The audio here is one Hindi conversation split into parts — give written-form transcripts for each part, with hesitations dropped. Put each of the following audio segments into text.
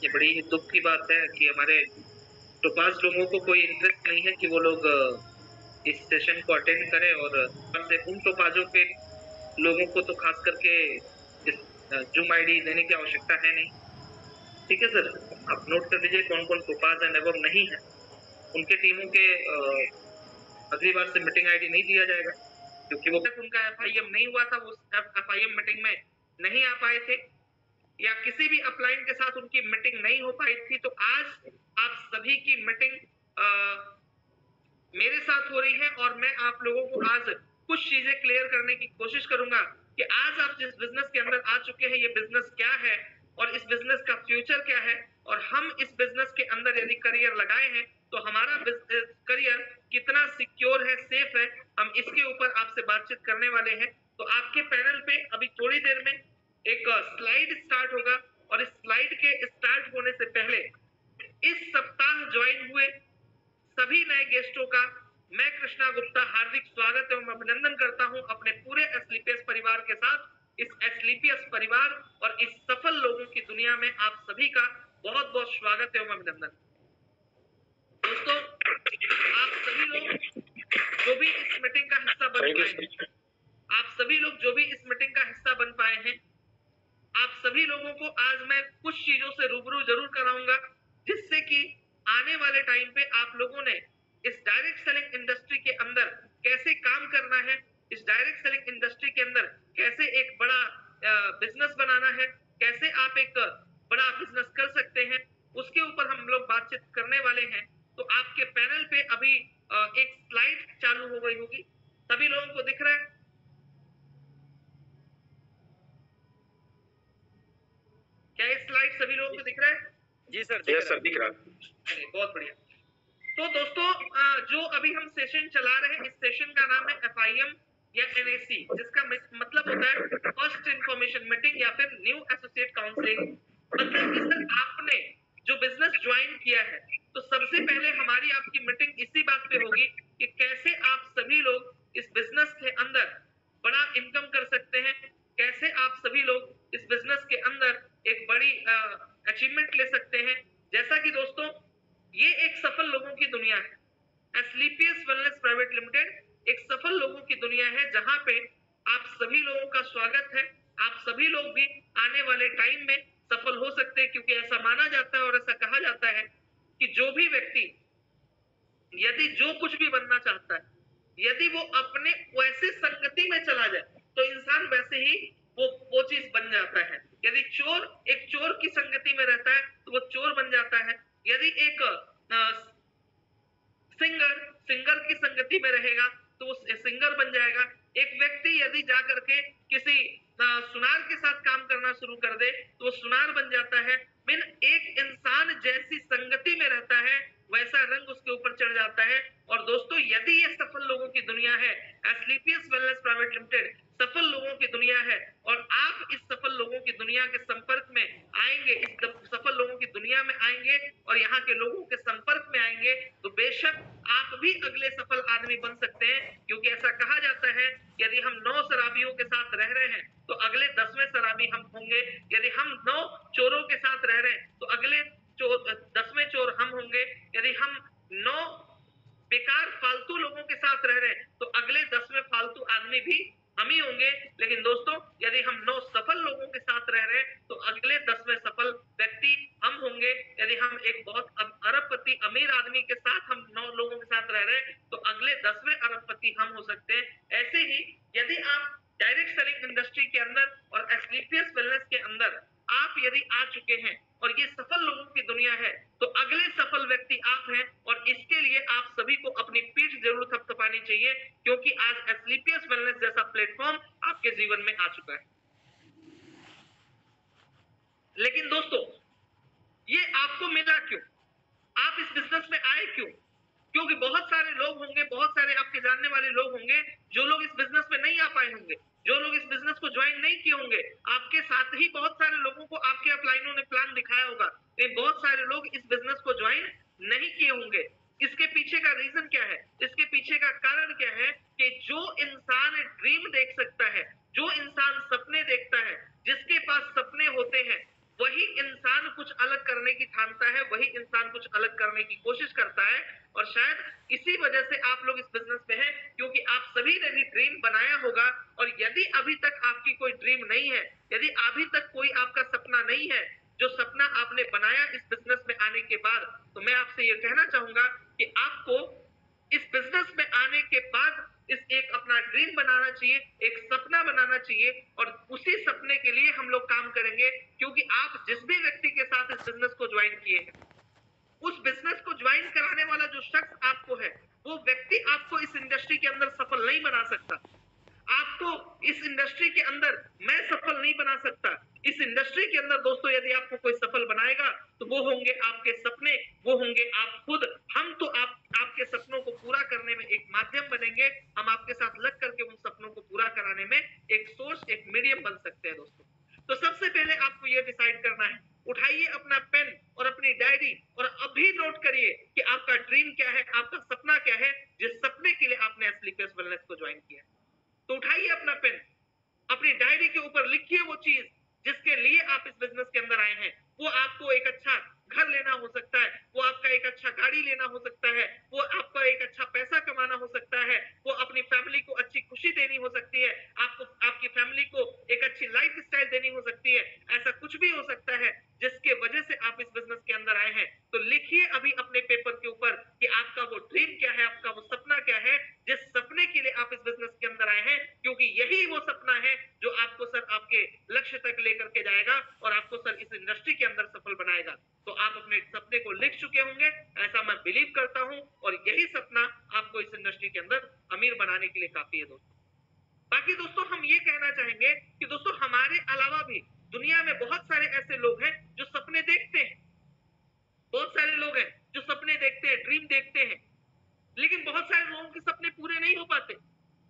ये बड़ी ही दुख की बात है कि हमारे टोपाज लोगों को कोई इंटरेस्ट नहीं है कि वो लोग इस सेशन को अटेंड करें और से उन टोपाजों के लोगों को तो खास करके इस जूम आईडी देने की आवश्यकता है नहीं। ठीक है सर, आप नोट कर लीजिए कौन कौन टोपाज एंड एबव नहीं है, उनके टीमों के अगली बार से मीटिंग आईडी नहीं दिया जाएगा, क्योंकि वो तक उनका एफआईएम नहीं हुआ था, वो एफआईएम मीटिंग में नहीं आ पाए थे या किसी भी अपलाइन के साथ उनकी मीटिंग नहीं हो पाई थी। तो आज आप सभी की मीटिंग मेरे साथ हो रही है और मैं आप लोगों को आज कुछ चीजें क्लियर करने की कोशिश करूंगा कि आज आप जिस बिजनेस के अंदर आ चुके हैं ये बिजनेस क्या है और इस बिजनेस का फ्यूचर क्या है, और हम इस बिजनेस के अंदर यदि करियर लगाए हैं तो हमारा करियर कितना सिक्योर है, सेफ है, हम इसके ऊपर आपसे बातचीत करने वाले हैं। तो आपके पैनल पे अभी थोड़ी देर में एक स्लाइड स्टार्ट होगा और इस स्लाइड के स्टार्ट होने से पहले इस सप्ताह ज्वाइन हुए सभी नए गेस्टों का मैं कृष्णा गुप्ता हार्दिक स्वागत एवं अभिनंदन करता हूं अपने पूरे एस्लीपियस परिवार के साथ। इस एस्लीपियस परिवार और इस सफल लोगों की दुनिया में आप सभी का बहुत बहुत स्वागत एवं अभिनंदन। दोस्तों, आप सभी लोग जो भी इस मीटिंग का हिस्सा बन पाए हैं, आप सभी लोग जो भी इस मीटिंग का हिस्सा बन पाए हैं, आप सभी लोगों को आज मैं कुछ चीजों से रूबरू जरूर कराऊंगा जिससे कि आने वाले टाइम पे आप लोगों ने इस डायरेक्ट सेलिंग इंडस्ट्री के अंदर कैसे काम करना है, इस डायरेक्ट सेलिंग इंडस्ट्री के अंदर कैसे एक बड़ा बिजनेस बनाना है, कैसे आप एक बड़ा बिजनेस कर सकते हैं, उसके ऊपर हम लोग बातचीत करने वाले हैं। तो आपके पैनल पे अभी एक स्लाइड चालू हो गई होगी, सभी लोगों को दिख रहा है? क्या ये स्लाइड सभी लोगों को दिख रहा है? जी सर, दिख रहा है। बहुत बढ़िया। तो दोस्तों, जो अभी हम सेशन चला रहे हैं, इस सेशन का नाम है एफआईएम या एनएसी, जिसका मतलब होता है फर्स्ट इंफॉर्मेशन मीटिंग या फिर न्यू एसोसिएट काउंसलिंग। मतलब कि सर आपने जो बिजनेस ज्वाइन किया है तो सबसे पहले हमारी आपकी मीटिंग इसी बात पे होगी कि कैसे आप सभी लोग इस बिजनेस के अंदर बड़ा इनकम कर सकते हैं, कैसे आप सभी लोग इस बिजनेस के अंदर एक बड़ी अचीवमेंट ले सकते हैं। जैसा कि दोस्तों, ये एक सफल लोगों की दुनिया है, एस्लीपियस वेलनेस प्राइवेट लिमिटेड एक सफल लोगों की दुनिया है जहां पे आप सभी लोगों का स्वागत है। आप सभी लोग भी आने वाले टाइम में सफल हो सकते हैं, क्योंकि ऐसा माना जाता है और ऐसा कहा जाता है कि जो भी व्यक्ति यदि जो कुछ भी बनना चाहता है, यदि वो अपने वैसे संगति में चला जाए तो इंसान वैसे ही वो चीज बन जाता है। यदि चोर एक चोर की संगति में रहता है तो वो चोर बन जाता है, यदि एक सिंगर की संगति में रहेगा तो वो सिंगर बन जाएगा। एक व्यक्ति यदि जाकर के किसी सुनार के साथ काम करना शुरू कर दे तो वो सुनार बन जाता है। बिन एक इंसान जैसी संगति में रहता है वैसा रंग उसके ऊपर चढ़ जाता है। और दोस्तों, यदि ये सफल लोगों की दुनिया है, एस्लीपियस वेलनेस प्राइवेट लिमिटेड सफल लोगों की दुनिया है, और आप इस सफल लोगों की दुनिया के संपर्क में आएंगे, इस सफल लोगों की दुनिया में आएंगे और यहाँ के लोगों के संपर्क में आएंगे, तो बेशक आप भी अगले सफल आदमी बन सकते हैं। क्योंकि ऐसा कहा जाता है, यदि हम 9 शराबियों के साथ रह रहे हैं तो अगले 10वें शराबी हम होंगे, यदि हम 9 चोरों के साथ रह रहे हैं तो अगले 10वें चोर हम होंगे, यदि हम 9 बेकार फालतू लोगों के साथ रह रहे हैं तो अगले 10वें फालतू आदमी भी हम ही होंगे। लेकिन दोस्तों, यदि हम 9 सफल लोगों के साथ रह रहे हैं तो अगले 10वें सफल व्यक्ति हम होंगे। यदि हम एक बहुत अरबपति अमीर आदमी के साथ हम 9 लोगों के साथ रह रहे हैं तो अगले 10वें अरबपति हम हो सकते हैं। ऐसे ही यदि आप डायरेक्ट सेलिंग इंडस्ट्री के अंदर और एस्लीपियस वेलनेस के अंदर आप यदि आ चुके हैं और ये सफल लोगों की दुनिया है तो अगले सफल व्यक्ति आप हैं, और इसके लिए आप सभी को अपनी पीठ जरूर थपथपानी चाहिए, क्योंकि आज एस्लीपियस वेलनेस जैसा प्लेटफॉर्म आपके जीवन में आ चुका है। लेकिन दोस्तों, ये आपको मिला क्यों? आप इस बिजनेस में आए क्यों? क्योंकि बहुत सारे लोग होंगे, बहुत सारे आपके जानने वाले लोग होंगे जो लोग इस बिजनेस में नहीं आ पाए होंगे, जो लोग इस बिजनेस को ज्वाइन नहीं किए होंगे। आपके साथ ही बहुत सारे लोगों को आपके अपलाइनों ने प्लान दिखाया होगा, लेकिन बहुत सारे लोग इस बिजनेस को ज्वाइन नहीं किए होंगे। इसके पीछे का रीजन क्या है? इसके पीछे का कारण क्या है कि जो इंसान ड्रीम देख सकता है, जो इंसान सपने देखता है, जिसके पास सपने होते हैं, वही इंसान कुछ अलग करने की ठानता है, वही इंसान कुछ अलग करने की कोशिश करता है। और शायद इसी वजह से आप लोग इस बिजनेस में हैं, क्योंकि आप सभी ने भी ड्रीम बनाया होगा। और यदि अभी तक आपकी कोई ड्रीम नहीं है, यदि अभी तक कोई आपका सपना नहीं है, जो सपना आपने बनाया इस बिजनेस में आने के बाद, तो मैं आपसे ये कहना चाहूंगा कि आपको इस बिजनेस में आने के बाद इस एक अपना ड्रीम बनाना चाहिए, एक सपना बनाना चाहिए, और उसी सपने के लिए हम लोग काम करेंगे। क्योंकि आप जिस भी व्यक्ति के साथ इस बिजनेस को ज्वाइन किए हैं, उस बिजनेस को ज्वाइन कराने वाला जो शख्स आपको है, वो व्यक्ति आपको इस इंडस्ट्री के अंदर सफल नहीं बना सकता। आपको इस इंडस्ट्री के अंदर मैं सफल नहीं बना सकता। इस इंडस्ट्री के अंदर दोस्तों यदि आपको कोई सफल बनाएगा तो वो होंगे आपके सपने, वो होंगे आप खुद। हम तो आपके सपनों को पूरा करने में एक माध्यम बनेंगे। हम आपके साथ लग करके उन सपनों को पूरा कराने में एक सोर्स, एक मीडियम बन सकते हैं दोस्तों। तो सबसे पहले आपको ये डिसाइड करना है, उठाइए अपना पेन और अपनी डायरी और अभी नोट करिए कि आपका ड्रीम क्या है, आपका सपना क्या है, जिस सपने के लिए आपने स्लीपर्स वेलनेस को ज्वाइन किया। तो उठाइए अपना पेन, अपनी डायरी के ऊपर लिखिए वो चीज जिसके लिए आप इस बिजनेस के अंदर आए हैं। वो आपको एक अच्छा घर लेना हो सकता है, वो आपका एक अच्छा गाड़ी लेना हो सकता है, वो आपका एक अच्छा पैसा कमाना हो सकता है, वो अपनी फैमिली को अच्छी खुशी देनी हो सकती है, आपको आपकी फैमिली को एक अच्छी लाइफ स्टाइल देनी हो सकती है। ऐसा कुछ भी हो सकता है जिसके वजह से आप इस बिजनेस के अंदर आए हैं। तो लिखिए अभी अपने पेपर के ऊपर कि आपका वो ड्रीम क्या है, आपका वो सपना क्या है, जिस सपने के लिए आप इस बिजनेस के अंदर आए हैं। क्योंकि यही वो सपना है जो आपको सर आपके लक्ष्य तक लेकर के जाएगा और आपको सर इस इंडस्ट्री के अंदर सफल बनाएगा। तो आप अपने सपने को लिख चुके होंगे, ऐसा मैं बिलीव करता हूं, और यही सपना आपको इस इंडस्ट्री के अंदर अमीर बनाने के लिए काफी है दोस्तों। बाकी दोस्तों हम ये कहना चाहेंगे कि दोस्तों हमारे अलावा भी दुनिया में बहुत सारे ऐसे लोग हैं जो सपने देखते हैं। बहुत सारे लोग हैं जो सपने देखते हैं, ड्रीम देखते हैं, लेकिन बहुत सारे लोगों के सपने पूरे नहीं हो पाते।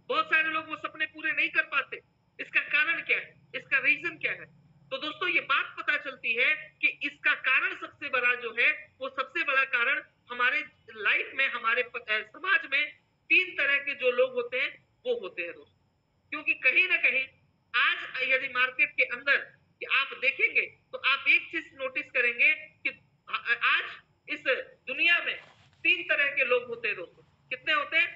बहुत सारे लोग वो सपने पूरे नहीं कर पाते। इसका कारण क्या है, इसका रीजन क्या है? तो दोस्तों ये बात पता चलती है कि इसका कारण सबसे बड़ा जो है, वो सबसे बड़ा कारण हमारे लाइफ में, हमारे समाज में तीन तरह के जो लोग होते हैं वो होते हैं दोस्तों। क्योंकि कहीं ना कहीं आज यदि मार्केट के अंदर कि आप देखेंगे तो आप एक चीज नोटिस करेंगे कि आज इस दुनिया में तीन तरह के लोग होते हैं दोस्तों। कितने होते हैं?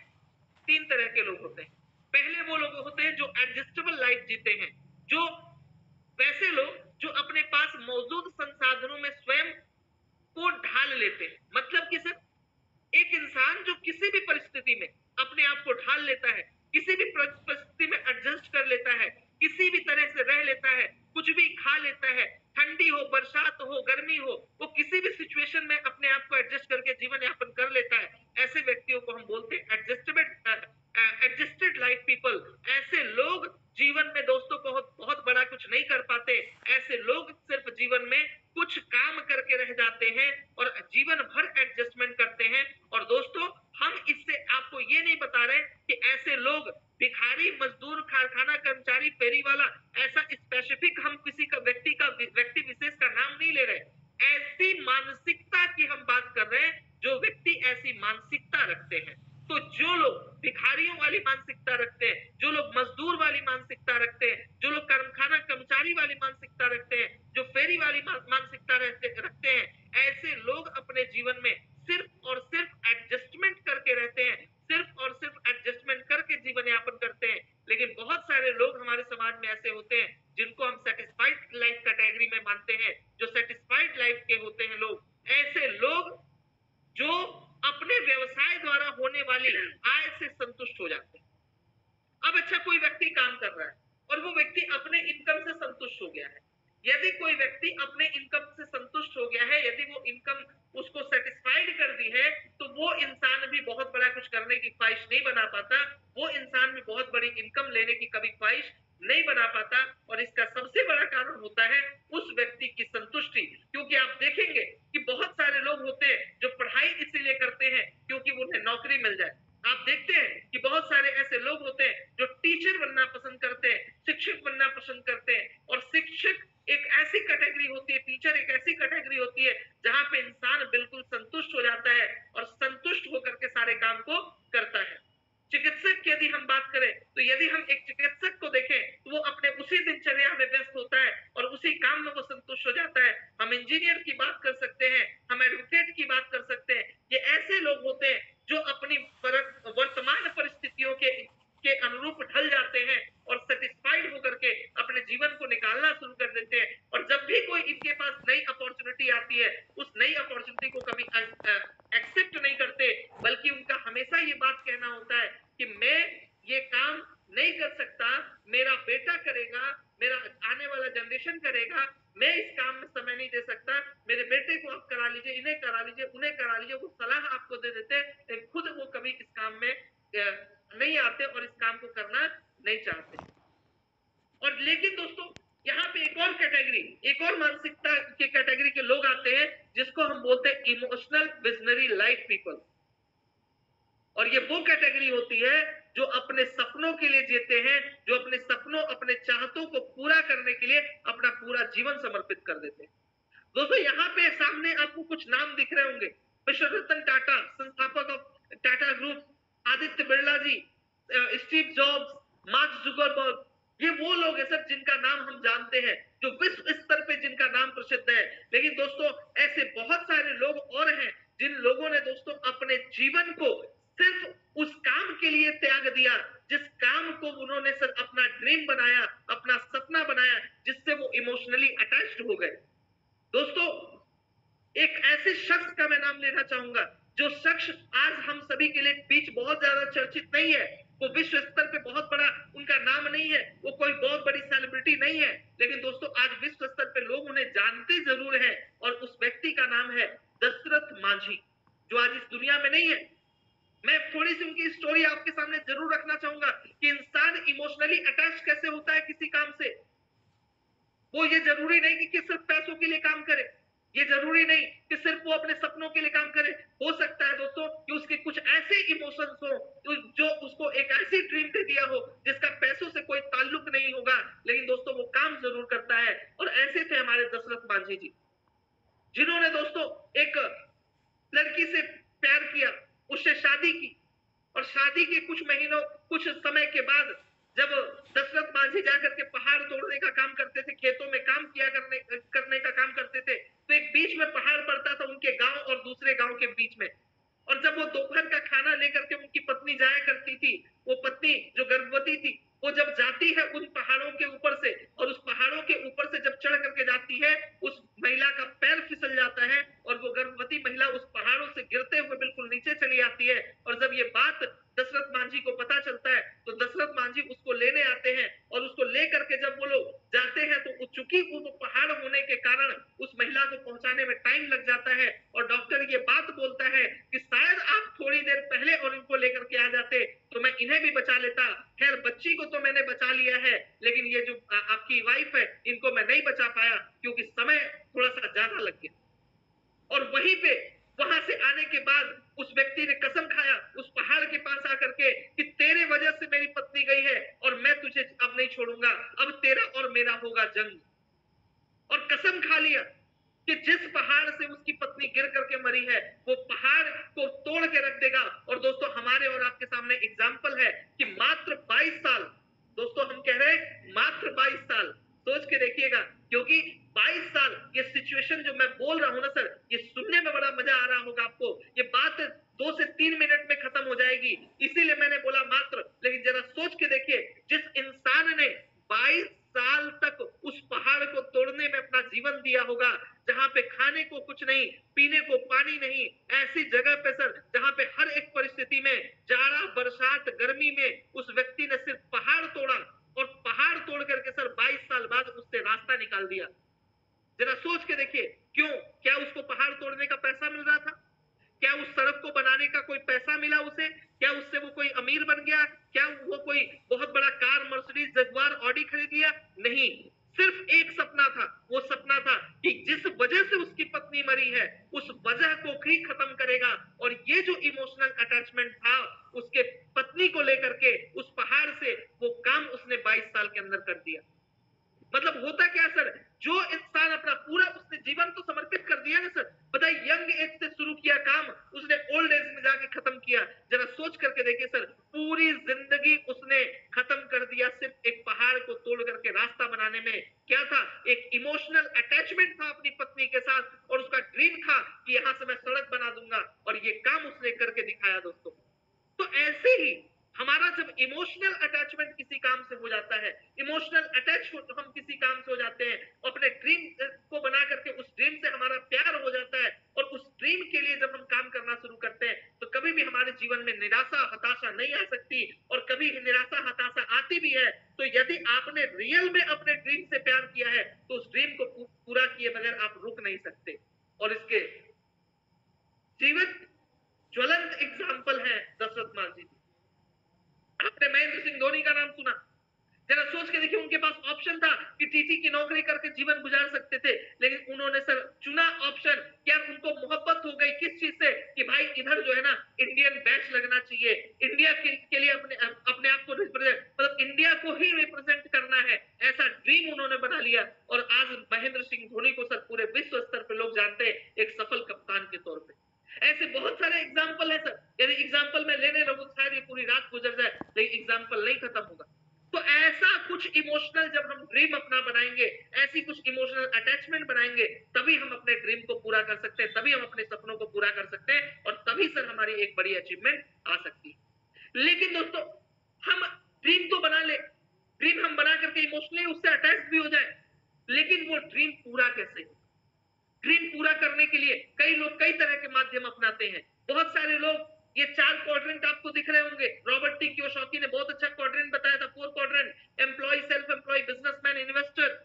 तीन तरह के लोग होते हैं। पहले वो लोग होते हैं जो एडजस्टेबल लाइफ जीते हैं, जो वैसे लोग जो अपने पास मौजूद संसाधनों में स्वयं को ढाल लेते हैं। मतलब कि सर एक इंसान जो किसी भी परिस्थिति में अपने आप को ढाल लेता है, किसी भी परिस्थिति में एडजस्ट कर लेता है, किसी भी तरह से रह लेता है, कुछ भी खा लेता है, ठंडी हो, बरसात हो, गर्मी हो, वो किसी भी सिचुएशन में अपने आप को एडजस्ट करके जीवन यापन कर लेता है। ऐसे व्यक्तियों को हम बोलते हैं एडजस्टेड लाइफ पीपल। ऐसे लोग जीवन में दोस्तों बहुत बहुत बड़ा कुछ नहीं कर पाते। ऐसे लोग सिर्फ जीवन में कुछ काम करके रह जाते हैं और जीवन भर एडजस्टमेंट करते हैं। और दोस्तों हम इससे आपको ये नहीं बता रहे कि ऐसे लोग भिखारी, मजदूर, कारखाना कर्मचारी, फेरी वाला, ऐसा स्पेसिफिक हम किसी का व्यक्ति विशेष का नाम नहीं ले रहे। ऐसी मानसिकता की हम बात कर रहे हैं, जो व्यक्ति ऐसी मानसिकता रखते हैं। तो जो लोग भिखारियों वाली मानसिकता रखते हैं, जो लोग मजदूर वाली मानसिकता रखते हैं, जो लोग कारखाना कर्मचारी वाली मानसिकता रखते हैं, जो फेरी वाली मानसिकता रखते हैं, ऐसे लोग अपने जीवन में सिर्फ और सिर्फ एडजस्टमेंट करके रहते हैं, सिर्फ और सिर्फ एडजस्टमेंट करके जीवन यापन करते हैं। लेकिन बहुत सारे लोग हमारे समाज में ऐसे होते हैं जिनको हम सेटिस्फाइड लाइफ कैटेगरी में मानते हैं, जो सेटिस्फाइड लाइफ के होते हैं लोग। ऐसे लोग जो अपने व्यवसाय द्वारा होने वाली आय से संतुष्ट हो जाते हैं। अब अच्छा कोई व्यक्ति काम कर रहा है और वो व्यक्ति अपने इनकम से संतुष्ट हो गया है। यदि कोई व्यक्ति अपने इनकम से संतुष्ट हो गया है, यदि वो इनकम उसको सेटिस्फाइड कर दी है, तो वो इंसान भी बहुत बड़ा कुछ करने की ख्वाहिश नहीं बना पाता। वो इंसान भी बहुत बड़ी इनकम लेने की कभी ख्वाहिश नहीं बना पाता। और इसका सबसे बड़ा कारण होता है उस व्यक्ति की संतुष्टि। क्योंकि आप देखेंगे कि बहुत सारे लोग होते हैं जो पढ़ाई इसीलिए करते हैं क्योंकि उन्हें नौकरी मिल जाए। आप देखते हैं कि बहुत सारे ऐसे लोग होते हैं जो टीचर बनना पसंद करते हैं, शिक्षक बनना पसंद करते हैं। और शिक्षक एक ऐसी कैटेगरी होती है, टीचर एक ऐसी कैटेगरी होती है जहां पे इंसान बिल्कुल संतुष्ट हो जाता है और संतुष्ट होकर के सारे काम को करता है। चिकित्सक की यदि हम बात करें तो यदि हम एक चिकित्सक को देखें तो वो अपने उसी दिनचर्या में व्यस्त होता है और उसी काम में वो संतुष्ट हो जाता है। हम इंजीनियर की बात कर सकते हैं, हम एडवोकेट की बात कर सकते हैं। ये ऐसे लोग होते हैं जो अपनी वर्तमान परिस्थितियों के अनुरूप ढल जाते हैं और सेटिस्फाइड होकर के अपने जीवन को निकालना शुरू कर देते हैं। और जब भी कोई इनके पास नई अपॉर्चुनिटी आती है, उस नई अपॉर्चुनिटी को कभी एक्सेप्ट नहीं करते, बल्कि उनका हमेशा ये बात कहना होता है कि मैं ये काम नहीं कर सकता, मेरा बेटा करेगा, मेरा आने वाला जनरेशन करेगा, मैं इस काम में समय नहीं दे सकता, मेरे बेटे को आप करा लीजिए, इन्हें करा लीजिए, उन्हें करा लीजिए। वो सलाह आपको दे देते हैं, खुद वो कभी इस काम में नहीं आते और इस काम को करना नहीं चाहते। और लेकिन दोस्तों यहाँ पे एक और कैटेगरी, एक और मानसिकता के कैटेगरी के लोग आते हैं जिसको हम बोलते हैं इमोशनल विजनरी लाइफ पीपल। और ये वो कैटेगरी होती है जो अपने सपनों के लिए जीते हैं, जो अपने सपनों, अपने चाहतों को पूरा करने के लिए अपना पूरा जीवन समर्पित कर देते हैं। दोस्तों यहाँ पे सामने आपको कुछ नाम दिख रहे होंगे। विश्व रतन टाटा, संस्थापक of Tata group, Aditya Birla ji, Steve Jobs, Mark Zuckerberg, ये वो लोग हैं सर जिनका नाम हम जानते हैं, जो विश्व स्तर पे जिनका नाम प्रसिद्ध है। लेकिन दोस्तों ऐसे बहुत सारे लोग और हैं जिन लोगों ने दोस्तों अपने जीवन को सिर्फ उस काम के लिए त्याग दिया जिस काम को उन्होंने सर अपना ड्रीम बनाया, अपना सपना बनाया, जिससे वो इमोशनली अटैच्ड हो गए। दोस्तों एक ऐसे शख्स का मैं नाम लेना चाहूंगा जो शख्स आज हम सभी के लिए बीच बहुत ज्यादा चर्चित नहीं है, वो विश्व स्तर पे बहुत बड़ा उनका नाम नहीं है, वो कोई बहुत बड़ी सेलिब्रिटी नहीं है, लेकिन दोस्तों आज विश्व स्तर पे लोग उन्हें जानते जरूर हैं। और उस व्यक्ति का नाम है दशरथ मांझी, जो आज इस दुनिया में नहीं है। मैं थोड़ी सी उनकी स्टोरी आपके सामने जरूर रखना चाहूंगा कि इंसान इमोशनली अटैच कैसे होता है किसी काम से। वो ये जरूरी नहीं कि सिर्फ पैसों के लिए काम करे, ये जरूरी नहीं कि सिर्फ वो अपने सपनों के लिए काम करे। हो सकता है दोस्तों कि उसके कुछ ऐसे इमोशंस हो जो उसको एक ऐसी ड्रीम दे दिया हो जिसका पैसों से कोई ताल्लुक नहीं होगा, लेकिन दोस्तों वो काम जरूर करता है। और ऐसे थे हमारे दशरथ मांझी जी, जिन्होंने दोस्तों एक लड़की से प्यार किया, उससे शादी की, और शादी के कुछ महीनों, कुछ समय के बाद जब दशरथ मांझी जाकर के पहाड़ तोड़ने का काम करते थे, खेतों में काम किया करने का काम करते थे, तो एक बीच में पहाड़ पड़ता था उनके गांव और दूसरे गांव के बीच में। और जब वो दोपहर का खाना लेकर के उनकी पत्नी जाया करती थी, वो पत्नी जो गर्भवती थी, वो जब जाती है उन पहाड़ों के ऊपर से, और उस पहाड़ों के ऊपर से जब चढ़ करके जाती है, उस महिला का पैर फिसल जाता है और वो गर्भवती महिला उस पहाड़ों से गिरते हुए बिल्कुल नीचे चली आती है। और जब ये बात दशरथ मांझी को पता चलता है तो दशरथ मांझी उसको लेने आते हैं, और उसको लेकर के जब वो लोग जाते हैं तो चूंकि वो पहाड़ होने के कारण उस महिला को पहुंचाने में टाइम लग जाता है, और डॉक्टर ये बात बोलता है कि शायद आप थोड़ी देर पहले और इनको लेकर के आ जाते तो मैं इन्हें भी बचा लेता। खैर बच्ची को तो मैंने बचा लिया है, लेकिन ये जो आपकी वाइफ है इनको मैं नहीं बचा पाया क्योंकि समय थोड़ा सा ज्यादा लग गया। और वहीं पे वहां से आने के बाद उस व्यक्ति ने कसम खाया उस पहाड़ के पास आकर के कि तेरे वजह से मेरी पत्नी गई है और मैं तुझे अब नहीं छोड़ूंगा, अब तेरा और मेरा होगा जंग। और कसम खा लिया कि जिस पहाड़ से उसकी पत्नी गिर करके मरी है वो पहाड़ को तोड़ के रख देगा। और दोस्तों हमारे और आपके सामने एग्जाम्पल है कि मात्र 22 साल, दोस्तों हम कह रहे हैं मात्र 22 साल, सोच के देखिएगा, क्योंकि 22 साल ये सिचुएशन जो मैं बोल रहा हूं ना सर, ये सुनने में बड़ा मजा आ रहा होगा आपको, ये बात 2 से 3 मिनट में खत्म हो जाएगी, इसीलिए मैंने बोला मात्र। लेकिन जरा सोच के देखिए, जिस इंसान ने 22 साल तक उस पहाड़ को तोड़ने में अपना जीवन दिया होगा, जहां पे खाने को कुछ नहीं, पीने को पानी नहीं, ऐसी जगह पे सर जहां पे हर एक परिस्थिति में, जाड़ा बरसात गर्मी में, उस व्यक्ति ने सिर्फ पहाड़ तोड़ा, और पहाड़ तोड़ करके सर 22 साल बाद उससे रास्ता निकाल दिया। जरा सोच के देखिए, क्यों? क्या उसको पहाड़ तोड़ने का पैसा मिल रहा था? क्या उस सड़क को बनाने का कोई पैसा मिला उसे? क्या उससे वो कोई अमीर बन गया? क्या वो कोई बहुत बड़ा कार, मर्सिडीज, जगुआर, ऑडी खरीद लिया? नहीं, सिर्फ एक सपना था। वो सपना था कि जिस वजह से उसकी पत्नी मरी है उस वजह को ही खत्म करेगा। और ये जो इमोशनल अटैचमेंट था उसके पत्नी को लेकर के, उस पहाड़ से, वो काम उसने 22 साल के अंदर कर दिया। मतलब होता क्या सर, जो इंसान अपना पूरा उसने जीवन तो समर्पित कर दिया ना सर, बताइए यंग एज से शुरू किया काम उसने ओल्ड एज में जाके खत्म किया। जरा सोच करके देखिए सर, पूरी पूरी जिंदगी उसने खत्म कर दिया सिर्फ एक पहाड़ को तोड़ करके रास्ता बनाने में। क्या था? एक इमोशनल अटैचमेंट था अपनी पत्नी के साथ, और उसका ड्रीम था कि यहां से मैं सड़क बना दूंगा, और ये काम उसने करके दिखाया दोस्तों। तो ऐसे ही हमारा जब इमोशनल अटैचमेंट किसी काम से हो जाता है, इमोशनल अटैच हम किसी काम से हो जाते हैं, अपने ड्रीम को बना करके उस ड्रीम से हमारा प्यार हो जाता है, और उस ड्रीम के लिए जब हम काम करना शुरू करते हैं, तो कभी भी हमारे जीवन में निराशा हताशा नहीं आ सकती। और कभी निराशा हताशा आती भी है तो यदि आपने रियल में अपने ड्रीम से प्यार किया है, तो उस ड्रीम को पूरा किए बगैर आप रुक नहीं सकते। और इसके जीवित ज्वलंत एग्जाम्पल है दशरथ मांझी जी। आपने महेंद्र सिंह धोनी का नाम सुना, जरा सोच के देखिए, उनके पास ऑप्शन था कि टीटी की नौकरी करके जीवन गुजार सकते थे, लेकिन उन्होंने सर चुना ऑप्शन। क्या उनको मोहब्बत हो गई किस चीज से कि भाई इधर जो है ना इंडियन बैच लगना चाहिए, इंडिया के लिए अपने आप को रिप्रेजेंट, मतलब इंडिया को ही रिप्रेजेंट करना है, ऐसा ड्रीम उन्होंने बना लिया। और आज महेंद्र सिंह धोनी को सर पूरे विश्व स्तर पर लोग जानते हैं एक सफल कप्तान के तौर पर। ऐसे बहुत सारे एग्जाम्पल है सर, यदि एग्जाम्पल में लेने लगूं शायद ये पूरी रात गुजर जाए, लेकिन एग्जाम्पल नहीं खत्म होगा। तो ऐसा कुछ इमोशनल जब हम ड्रीम अपना बनाएंगे, ऐसी कुछ इमोशनल अटैचमेंट बनाएंगे, तभी हम अपने ड्रीम को पूरा कर सकते हैं, तभी हम अपने सपनों को पूरा कर सकते हैं, और तभी सर हमारी एक बड़ी अचीवमेंट आ सकती है। लेकिन दोस्तों, हम ड्रीम तो बना ले, ड्रीम हम बना करके इमोशनली उससे अटैच भी हो जाए, लेकिन वो ड्रीम पूरा कैसे हो? ड्रीम पूरा करने के लिए कई लोग कई तरह के माध्यम अपनाते हैं। बहुत सारे लोग, ये 4 क्वाड्रेंट आपको दिख रहे होंगे, रॉबर्ट टी कियोसाकी ने बहुत अच्छा क्वाड्रेंट बताया था, 4 quadrant, employ, self employ, businessman, investor.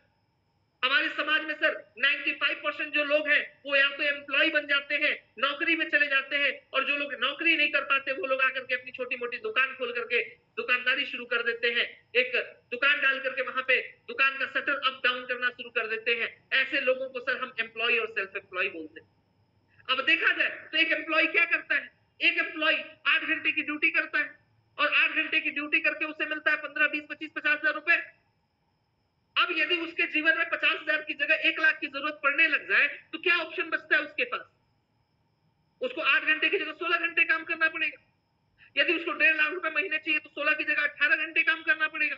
हमारे समाज में सर 95% जो लोग हैं वो या तो एम्प्लॉय बन जाते हैं, नौकरी में चले जाते हैं, और जो लोग नौकरी नहीं कर पाते वो लोग आकर के अपनी छोटी मोटी दुकान खोल करके दुकानदारी शुरू कर देते हैं, एक दुकान डाल करके वहां पे दुकान का शटर अप डाउन करना शुरू कर देते हैं। ऐसे लोगों को सर हम एम्प्लॉय और सेल्फ एम्प्लॉय बोलते हैं। अब देखा जाए तो एक एम्प्लॉय क्या करता है? एक एम्प्लॉय 8 घंटे की ड्यूटी करता है, और 8 घंटे की ड्यूटी करके उसे मिलता है 15, 20, 25, 50,000 रुपए। अब यदि उसके जीवन में 50,000 की जगह 1 लाख की जरूरत पड़ने लग जाए, तो क्या ऑप्शन बचता है उसके पास? उसको 8 घंटे की जगह 16 घंटे काम करना पड़ेगा। यदि उसको 1.5 लाख रुपए महीने चाहिए तो 16 की जगह 18 घंटे काम करना पड़ेगा।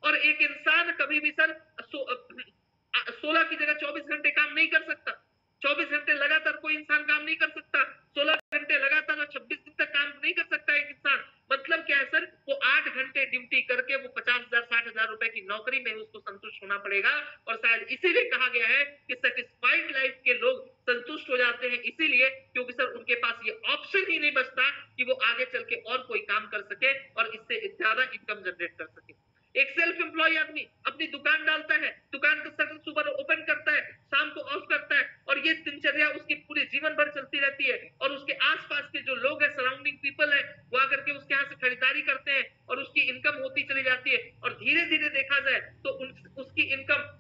और एक इंसान कभी भी सर 16 की जगह 24 घंटे काम नहीं कर सकता। 24 घंटे लगातार कोई इंसान काम नहीं कर सकता। 16 घंटे लगातार 26 दिन तक काम नहीं कर सकता एक इंसान। मतलब क्या है सर, वो 8 घंटे ड्यूटी करके वो 50,000 60,000 रुपए की नौकरी में उसको संतुष्ट होना पड़ेगा। और शायद इसीलिए कहा गया है कि सेटिस्फाइड लाइफ के लोग संतुष्ट हो जाते हैं, इसीलिए क्योंकि सर उनके पास ये ऑप्शन ही नहीं बचता कि वो आगे चल के और कोई काम कर सके और इससे ज्यादा इनकम जनरेट कर सके। एक सेल्फ एम्प्लॉय आदमी अपनी दुकान डालता है, दुकान का शटर सुबह ओपन करता है, शाम को ऑफ करता है, और ये दिनचर्या उसकी पूरे जीवन भर चलती रहती है। और उसके आसपास के जो लोग हैं, सराउंडिंग पीपल है, वो आकर के उसके यहाँ से खरीदारी करते हैं, और उसकी इनकम होती चली जाती है। और धीरे धीरे देखा जाए तो उसकी इनकम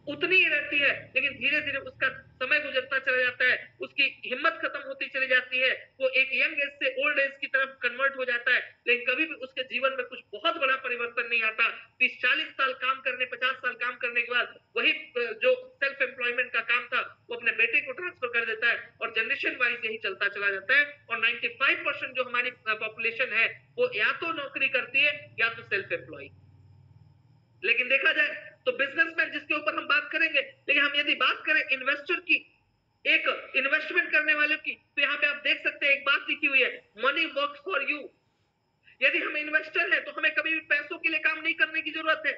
उतनी ही रहती है, लेकिन धीरे धीरे उसका समय गुजरता चला जाता है, उसकी हिम्मत खत्म होती चली जाती है, वो एक यंग एज से ओल्ड एज की तरफ कन्वर्ट हो जाता है, लेकिन कभी भी उसके जीवन में कुछ बहुत बड़ा परिवर्तन नहीं आता। 30-40 साल काम करने, 50 साल काम करने के बाद वही जो सेल्फ एम्प्लॉयमेंट का काम था वो अपने बेटे को ट्रांसफर कर देता है, और जनरेशन वाइज यही चलता चला जाता है। और 95% जो हमारी पॉपुलेशन है वो या तो नौकरी करती है या तो सेल्फ एम्प्लॉय। लेकिन देखा जाए तो बिजनेसमैन जिसके ऊपर हम बात करेंगे, लेकिन हम यदि बात करें इन्वेस्टर की, एक इन्वेस्टमेंट करने वाले की, तो यहाँ पे आप देख सकते हैं एक बात लिखी हुई है, मनी वर्क्स फॉर यू। यदि हम इन्वेस्टर हैं तो हमें कभी भी पैसों के लिए काम नहीं करने की जरूरत है,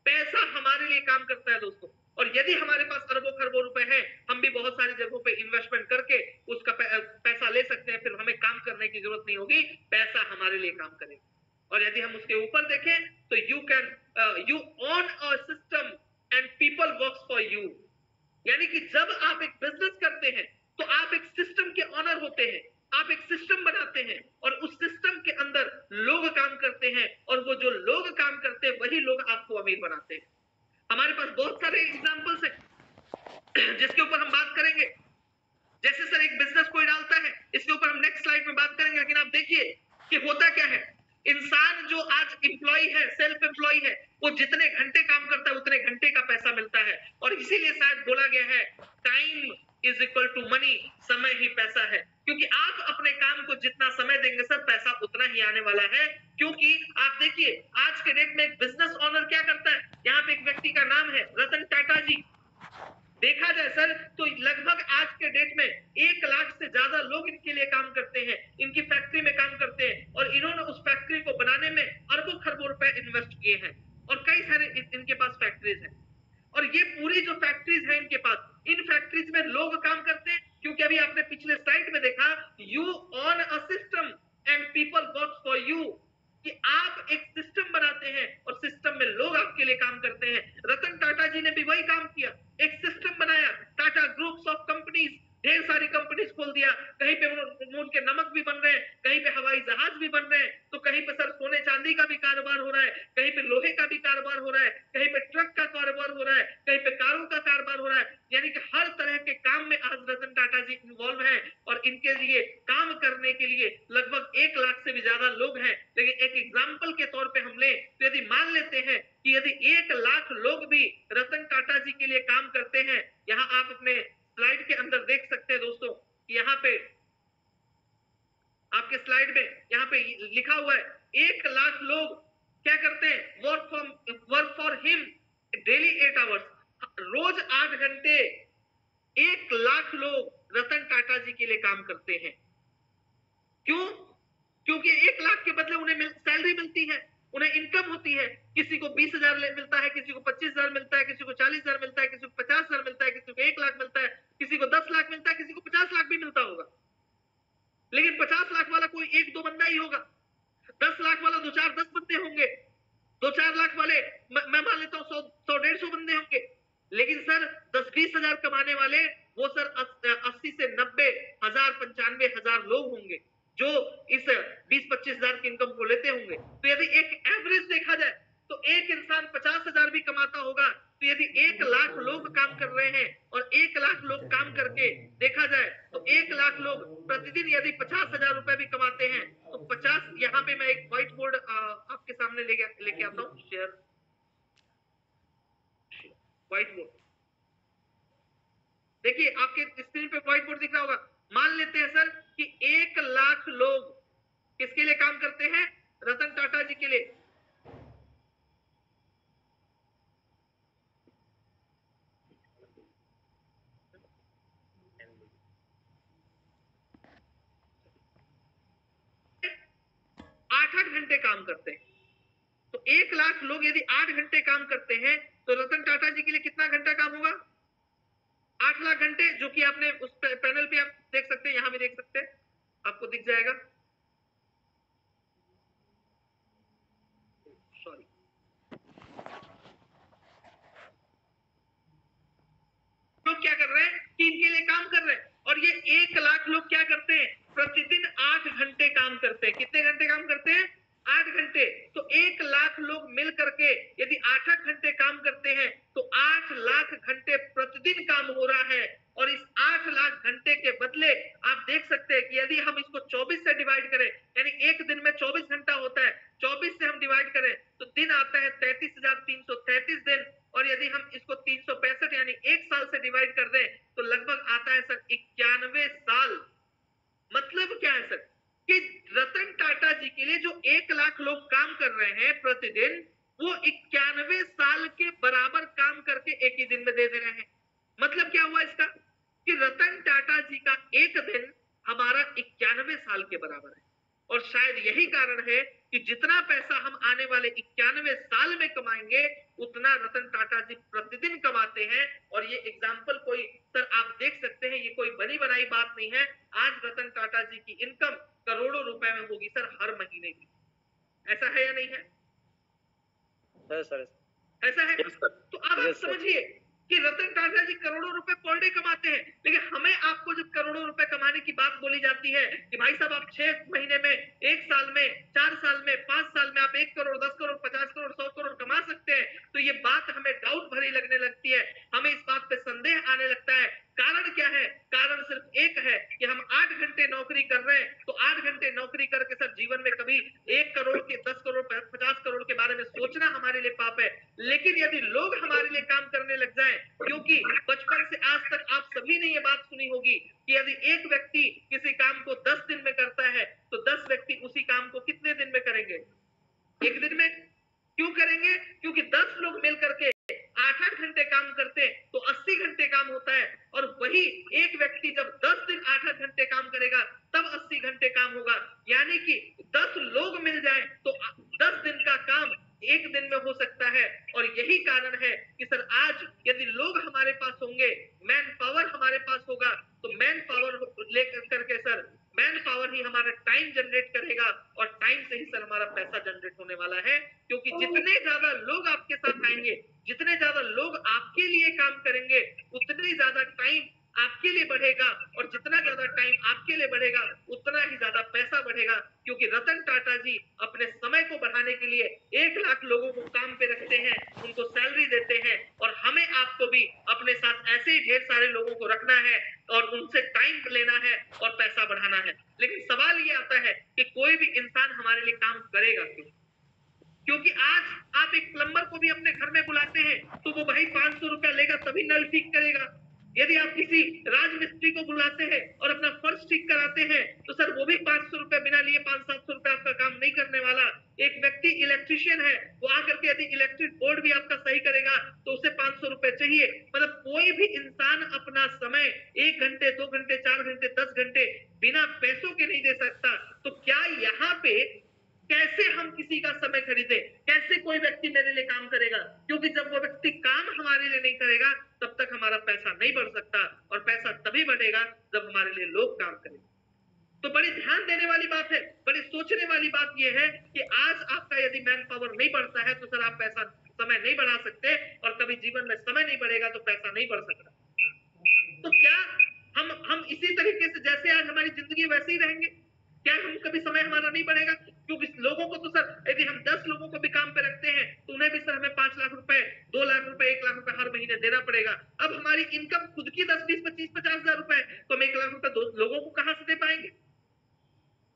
पैसा हमारे लिए काम करता है दोस्तों। और यदि हमारे पास अरबों खरबों रुपए हैं, हम भी बहुत सारी जगहों पे इन्वेस्टमेंट करके उसका पैसा ले सकते हैं, फिर हमें काम करने की जरूरत नहीं होगी, पैसा हमारे लिए काम करेगा। और यदि हम उसके ऊपर देखें तो you own a system and people works for you. यानी कि जब आप एक बिजनेस करते हैं तो आप एक सिस्टम के ऑनर होते हैं, आप एक सिस्टम बनाते हैं, और उस सिस्टम के अंदर लोग काम करते हैं, और वो जो लोग काम करते हैं वही लोग आपको अमीर बनाते हैं। हमारे पास बहुत सारे एग्जांपल्स हैं जिसके ऊपर हम बात करेंगे। जैसे सर एक बिजनेस कोई डालता है, इसके ऊपर हम नेक्स्ट स्लाइड में बात करेंगे, लेकिन आप देखिए कि होता क्या है। इंसान जो आज एम्प्लॉय है, सेल्फ एम्प्लॉय है, वो जितने घंटे काम करता है उतने घंटे का पैसा मिलता है। और इसीलिए शायद बोला गया है time is equal to money, समय ही पैसा है। क्योंकि आप अपने काम को जितना समय देंगे सर, पैसा उतना ही आने वाला है। क्योंकि आप देखिए आज के डेट में एक बिजनेस ओनर क्या करता है, यहाँ पे एक व्यक्ति का नाम है रतन टाटा जी। देखा जाए सर तो लगभग आज के डेट में 1 लाख से ज्यादा लोग इनके लिए काम करते हैं, इनकी फैक्ट्री में काम करते हैं, और इन्होंने उस फैक्ट्री को बनाने में अरबों खरबों रुपए इन्वेस्ट किए हैं, और कई सारे इनके पास फैक्ट्रीज हैं। और ये पूरी जो फैक्ट्रीज है इनके पास, इन फैक्ट्रीज में लोग काम करते हैं। क्योंकि अभी आपने पिछले स्लाइड में देखा, you on a system and people work for you, कि आप एक सिस्टम बनाते हैं और सिस्टम में लोग आपके लिए काम करते हैं। रतन टाटा जी ने भी वही काम किया, एक सिस्टम बनाया, टाटा ग्रुप्स ऑफ कंपनीज, ढेर सारी कंपनीज खोल दिया। कहीं पे उनके नमक भी बन रहे हैं, कहीं पे हवाई जहाज भी बन रहे हैं, तो कहीं पे सर सोने चांदी का भी कारोबार हो रहा है, कहीं पे लोहे का भी कारोबार हो रहा है, कहीं पे ट्रक का कारोबार हो रहा है, कहीं पे कारों का कारोबार हो रहा है। यानी कि हर तरह के काम में आज रतन टाटा जी इन्वॉल्व हैं, और इनके लिए काम करने के लिए लगभग 1 लाख से भी ज्यादा लोग हैं। लेकिन एक एग्जाम्पल के तौर पे हम ले तो यदि मान लेते हैं कि यदि 1 लाख लोग भी रतन टाटा जी के लिए काम करते हैं, यहाँ आप अपने स्लाइड के अंदर देख सकते हैं दोस्तों, यहाँ पे आपके स्लाइड में यहाँ पे लिखा हुआ है 1 लाख लोग क्या करते हैं, work for him daily 8 hours, रोज 8 घंटे 1 लाख लोग रतन टाटा जी के लिए काम करते हैं। क्यों? क्योंकि 1 लाख के बदले उन्हें सैलरी मिलती है, उन्हें इनकम होती है। किसी को 20,000 मिलता है, किसी को 25,000 मिलता है, किसी को 40,000 मिलता है, किसी को 50,000 मिलता है, किसी को 1 लाख मिलता है, किसी को 10 लाख मिलता है, किसी को 50 लाख भी मिलता होगा। लेकिन 50 लाख वाला कोई 1-2 बंदा ही होगा, 10 लाख वाला 2-4-10 बंदे होंगे, 2-4 लाख वाले मैं मान लेता हूँ 100-150 बंदे होंगे। लेकिन सर 10-20 हजार कमाने वाले वो सर 80 से 90 हजार 95 हजार लोग होंगे जो इस 20-25 हजार की इनकम को लेते होंगे। तो यदि एक एवरेज देखा जाए तो एक इंसान 50 हजार भी कमाता होगा, तो यदि 1 लाख लोग काम कर रहे हैं और 1 लाख लोग काम करके देखा जाए तो 1 लाख लोग प्रतिदिन यदि 50,000 रुपए भी कमाते हैं तो 50, यहाँ पे मैं एक व्हाइट बोर्ड आपके सामने लेके आता हूँ, शेयर व्हाइट बोर्ड। देखिए आपके स्क्रीन पे व्हाइट बोर्ड दिख रहा होगा। मान लेते हैं सर कि 1 लाख लोग किसके लिए काम करते हैं, रतन टाटा जी के लिए। आठ घंटे काम करते हैं, तो 1 लाख लोग यदि 8 घंटे काम करते हैं तो रतन टाटा जी के लिए कितना घंटा काम होगा, 8 लाख घंटे, जो कि आपने उस पैनल पे आप देख सकते हैं, यहां भी देख सकते हैं, आपको दिख जाएगा। सॉरी, लोग क्या कर रहे हैं कि इनके लिए काम कर रहे हैं, और ये 1 लाख लोग क्या करते हैं, प्रतिदिन 8 घंटे काम करते हैं। कितने घंटे काम करते हैं, 8 घंटे। तो 1 लाख लोग मिल करके यदि 8 घंटे काम करते हैं तो 8 लाख घंटे प्रतिदिन काम हो रहा है। और इस 8 लाख घंटे के बदले आप देख सकते हैं कि यदि हम इसको 24 से डिवाइड करें, यानी एक दिन में 24 घंटा होता है, 24 से हम डिवाइड करें तो दिन आता है 33,333 दिन, और यदि हम इसको 365 यानी 1 साल से डिवाइड कर दें तो लगभग आता है सर 91 साल। मतलब क्या है सर कि रतन टाटा जी के लिए जो 1 लाख लोग काम कर रहे हैं प्रतिदिन, वो 91 साल के बराबर काम करके एक ही दिन में दे रहे हैं। मतलब क्या हुआ इसका कि रतन टाटा जी का एक दिन हमारा 91 साल के बराबर है। और शायद यही कारण है कि जितना पैसा हम आने वाले 91 साल में कमाएंगे उतना रतन टाटा जी प्रतिदिन कमाते हैं। और ये एग्जाम्पल कोई सर आप देख सकते हैं, ये कोई बनी बनाई बात नहीं है। आज रतन टाटा जी की इनकम करोड़ों रुपए में होगी सर हर महीने की। ऐसा है या नहीं है? सर ऐसा है। तो अब आप समझिए कि रतन टाटा जी करोड़ों रुपए पर डे कमाते हैं, लेकिन हमें आपको जब करोड़ों रुपए कमाने की बात बोली जाती है कि भाई साहब आप 6 महीने में, 1 साल में, 4 साल में, 5 साल में आप 1 करोड़, 10 करोड़, 50 करोड़, 100 करोड़ कमा सकते हैं, तो ये बात हमें डाउट भरी लगने लगती है, हमें इस बात पे संदेह आने लगता है। कारण क्या है? कारण सिर्फ एक है कि हम 8 घंटे नौकरी कर रहे हैं, तो 8 घंटे नौकरी करके सर जीवन में कभी 1 करोड़ के 10 करोड़ 50 करोड़ के बारे में सोचना हमारे लिए पाप है। लेकिन यदि लोग हमारे लिए काम करने लग जाएं, क्योंकि बचपन से आज तक आप सभी ने ये बात सुनी होगी कि यदि एक व्यक्ति किसी काम को 10 दिन में करता है तो 10 व्यक्ति उसी काम को कितने दिन में करेंगे? एक दिन में। क्यों करेंगे? क्योंकि 10 लोग मिल करके 8-8 घंटे काम करते हैं तो 80 घंटे काम होता है, और वही एक व्यक्ति जब 10 दिन 8-8 घंटे काम करेगा तब 80 घंटे काम होगा। यानी कि 10 लोग मिल जाए तो 10 दिन का काम एक दिन में हो सकता है। और यही कारण है कि सर आज यदि लोग हमारे पास होंगे, मैन पावर हमारे पास होगा, तो मैन पावर लेकर करके सर मैन पावर ही हमारा टाइम जनरेट करेगा, और टाइम से ही सर हमारा पैसा जनरेट होने वाला है। क्योंकि जितने ज्यादा लोग आपके साथ आएंगे, जितने ज्यादा लोग आपके लिए काम करेंगे, उतने ज्यादा टाइम आपके लिए बढ़ेगा, और जितना ज्यादा टाइम आपके लिए बढ़ेगा उतना ही ज्यादा पैसा बढ़ेगा। क्योंकि रतन टाटा जी अपने समय को बढ़ाने के लिए 1 लाख लोगों को काम पे रखते हैं, उनको सैलरी देते हैं, और हमें आपको भी अपने साथ ऐसे ही ढेर सारे लोगों को रखना है और उनसे टाइम लेना है और पैसा बढ़ाना है। लेकिन सवाल ये आता है कि कोई भी इंसान हमारे लिए काम करेगा क्यों? क्योंकि आज आप एक प्लम्बर को भी अपने घर में बुलाते हैं तो वो भाई 500 रुपया लेगा तभी नल ठीक करेगा। यदि आप किसी राजमिस्त्री को बुलाते हैं और अपना फर्श ठीक कराते हैं तो सर वो भी 500 रुपया बिना लिए 500-700 रुपया आपका काम नहीं करने वाला। एक व्यक्ति इलेक्ट्रिशियन है, वो आकर के यदि इलेक्ट्रिक बोर्ड भी आपका सही करेगा तो उसे 500 रुपए चाहिए। मतलब कोई भी इंसान अपना समय 1 घंटे 2 घंटे 4 घंटे 10 घंटे बिना पैसों के नहीं दे सकता। तो क्या यहाँ पे कैसे हम किसी का समय खरीदे? कैसे कोई व्यक्ति मेरे लिए काम करेगा? क्योंकि जब वो व्यक्ति काम हमारे लिए नहीं करेगा तब तक हमारा पैसा नहीं बढ़ सकता, और पैसा तभी बढ़ेगा जब हमारे लिए लोग काम करेंगे। तो बड़ी ध्यान देने वाली बात है, बड़ी सोचने वाली बात यह है कि आज आपका यदि मैन पावर नहीं बढ़ता है तो सर आप पैसा समय नहीं बढ़ा सकते, और कभी जीवन में समय नहीं बढ़ेगा तो पैसा नहीं बढ़ सकता। तो क्या हम इसी तरीके से जैसे आज हमारी जिंदगी वैसे ही रहेंगे? क्या हम कभी समय हमारा नहीं बढ़ेगा? क्योंकि लोगों को तो सर यदि हम 10 लोगों को भी काम पे रखते हैं तो उन्हें भी सर हमें 5 लाख रुपए 2 लाख रुपए 1 लाख रुपए हर महीने देना पड़ेगा। अब हमारी इनकम खुद की 10 20 25 50 हजार रुपए तो हम 1 लाख रुपए लोगों को कहां से दे पाएंगे?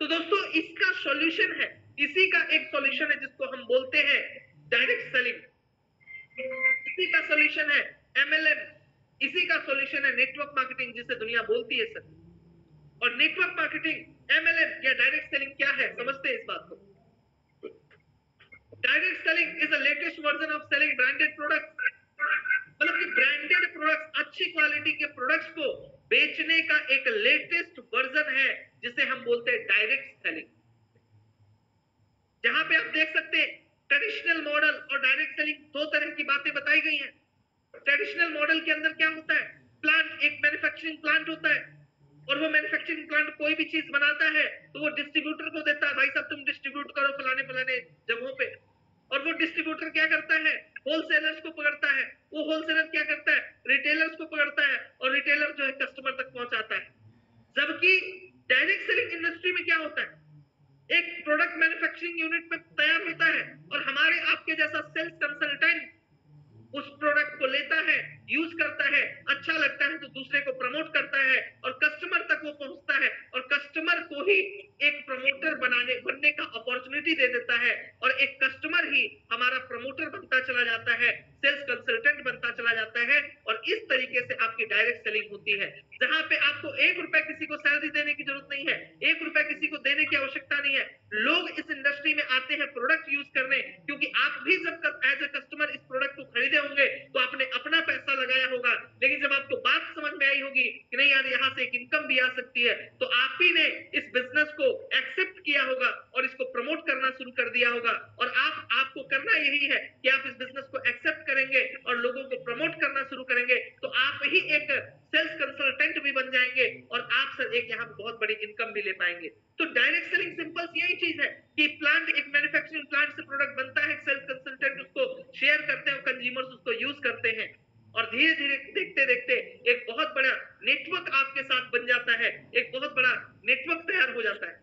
तो दोस्तों इसका सॉल्यूशन है, इसी का एक सॉल्यूशन है जिसको हम बोलते हैं डायरेक्ट सेलिंग। इसी का सॉल्यूशन है MLM, इसी का सॉल्यूशन है नेटवर्क मार्केटिंग जिसे दुनिया बोलती है सर। और नेटवर्क मार्केटिंग, MLM या डायरेक्ट सेलिंग क्या है समझते हैं इस बात को। Direct selling is the latest version of selling branded products. मतलब कि ब्रांडेड प्रोडक्ट्स, अच्छी क्वालिटी के प्रोडक्ट्स को बेचने का एक लेटेस्ट वर्जन है जिसे हम बोलते हैं डायरेक्ट सेलिंग। जहां पे आप देख सकते हैं ट्रेडिशनल मॉडल और डायरेक्ट सेलिंग दो तरह की बातें बताई गई हैं। ट्रेडिशनल मॉडल के अंदर क्या होता है? प्लांट, एक मैन्युफैक्चरिंग प्लांट होता है, और वो मैन्युफैक्चरिंग प्लांट कोई भी चीज बनाता है तो वो डिस्ट्रीब्यूटर को देता है, भाई साहब तुम डिस्ट्रीब्यूट करो फलाने फलाने जगहों पे। और वो डिस्ट्रीब्यूटर क्या करता है? होलसेलर्स को पकड़ता है। वो होलसेलर क्या करता है? रिटेलर्स को पकड़ता है, और रिटेलर जो है कस्टमर तक पहुंचाता है। जबकि डायरेक्ट सेलिंग इंडस्ट्री में क्या होता है? एक प्रोडक्ट मैन्युफैक्चरिंग यूनिट में तैयार होता है, और हमारे आपके जैसा सेल्स कंसल्टेंट उस प्रोडक्ट को लेता है, यूज करता है, अच्छा लगता है तो दूसरे को प्रमोट करता है, और कस्टमर तक वो पहुंचता है, और कस्टमर को ही एक प्रमोटर बनने का अपॉर्चुनिटी दे देता है, और एक कस्टमर ही हमारा प्रमोटर बनता चला जाता है, सेल्स कंसल्टेंट बनता चला जाता है। और इस तरीके से आपकी डायरेक्ट सेलिंग होती है, जहां पे आपको 1 रुपए किसी को सैलरी देने की जरूरत नहीं है, 1 रुपए किसी को देने की आवश्यकता नहीं है। लोग इस इंडस्ट्री में आते हैं प्रोडक्ट यूज करने, क्योंकि आप भी जब एज ए कस्टमर इस प्रोडक्ट को खरीदे होंगे तो आपने अपना पैसा लगाया होगा, लेकिन जब आपको बात समझ में आई होगी कि नहीं यार यहाँ से एक इनकम भी आ सकती है, तो आप ही ने इस बिजनेस को एक्सेप्ट किया होगा और इसको प्रमोट करना शुरू कर दिया होगा। और आपको करना यही है कि आप इस बिजनेस को एक्सेप्ट करेंगे और लोगों को प्रमोट करना शुरू करेंगे, तो आप ही एक सेल्स कंसल्टेंट भी बन जाएंगे, और आप सर एक यहाँ बहुत बड़ी इनकम भी ले पाएंगे। तो डायरेक्ट सेलिंग सिंपल यही चीज है कि प्लांट, एक मैन्युफैक्चरिंग प्लांट से प्रोडक्ट बनता है, सेल्स कंसल्टेंट उसको शेयर करते हैं, कंज्यूमर्स उसको यूज करते हैं, और धीरे धीरे देखते देखते एक बहुत बड़ा नेटवर्क आपके साथ बन जाता है, एक बहुत बड़ा नेटवर्क तैयार हो जाता है।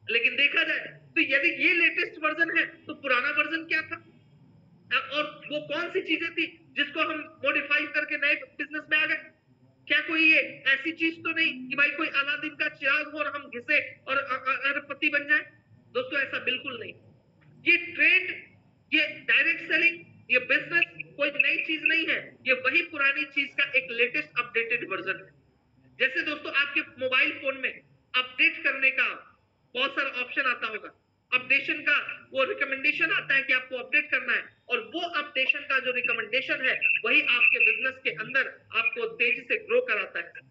लेकिन देखा जाए तो यदि ये लेटेस्ट वर्जन है तो पुराना वर्जन क्या था, और वो कौन सी चीजें थी जिसको हम मॉडिफाई करके नए बिजनेस में आ गए? क्या कोई ये ऐसी चीज तो नहीं कि भाई कोई अलादीन का चिराग हो और हम घिसे और अरबपति बन जाए? दोस्तों ऐसा बिल्कुल नहीं। ये ट्रेंड, ये डायरेक्ट सेलिंग, ये बिजनेस कोई नई चीज नहीं है, ये वही पुरानी चीज का एक लेटेस्ट अपडेटेड वर्जन है। जैसे दोस्तों आपके मोबाइल फोन में अपडेट करने का बहुत सारा ऑप्शन आता होगा, अपडेशन का वो रिकमेंडेशन आता है कि आपको अपडेट करना है, और वो अपडेशन का जो रिकमेंडेशन है वही आपके बिजनेस के अंदर आपको तेजी से ग्रो कराता है।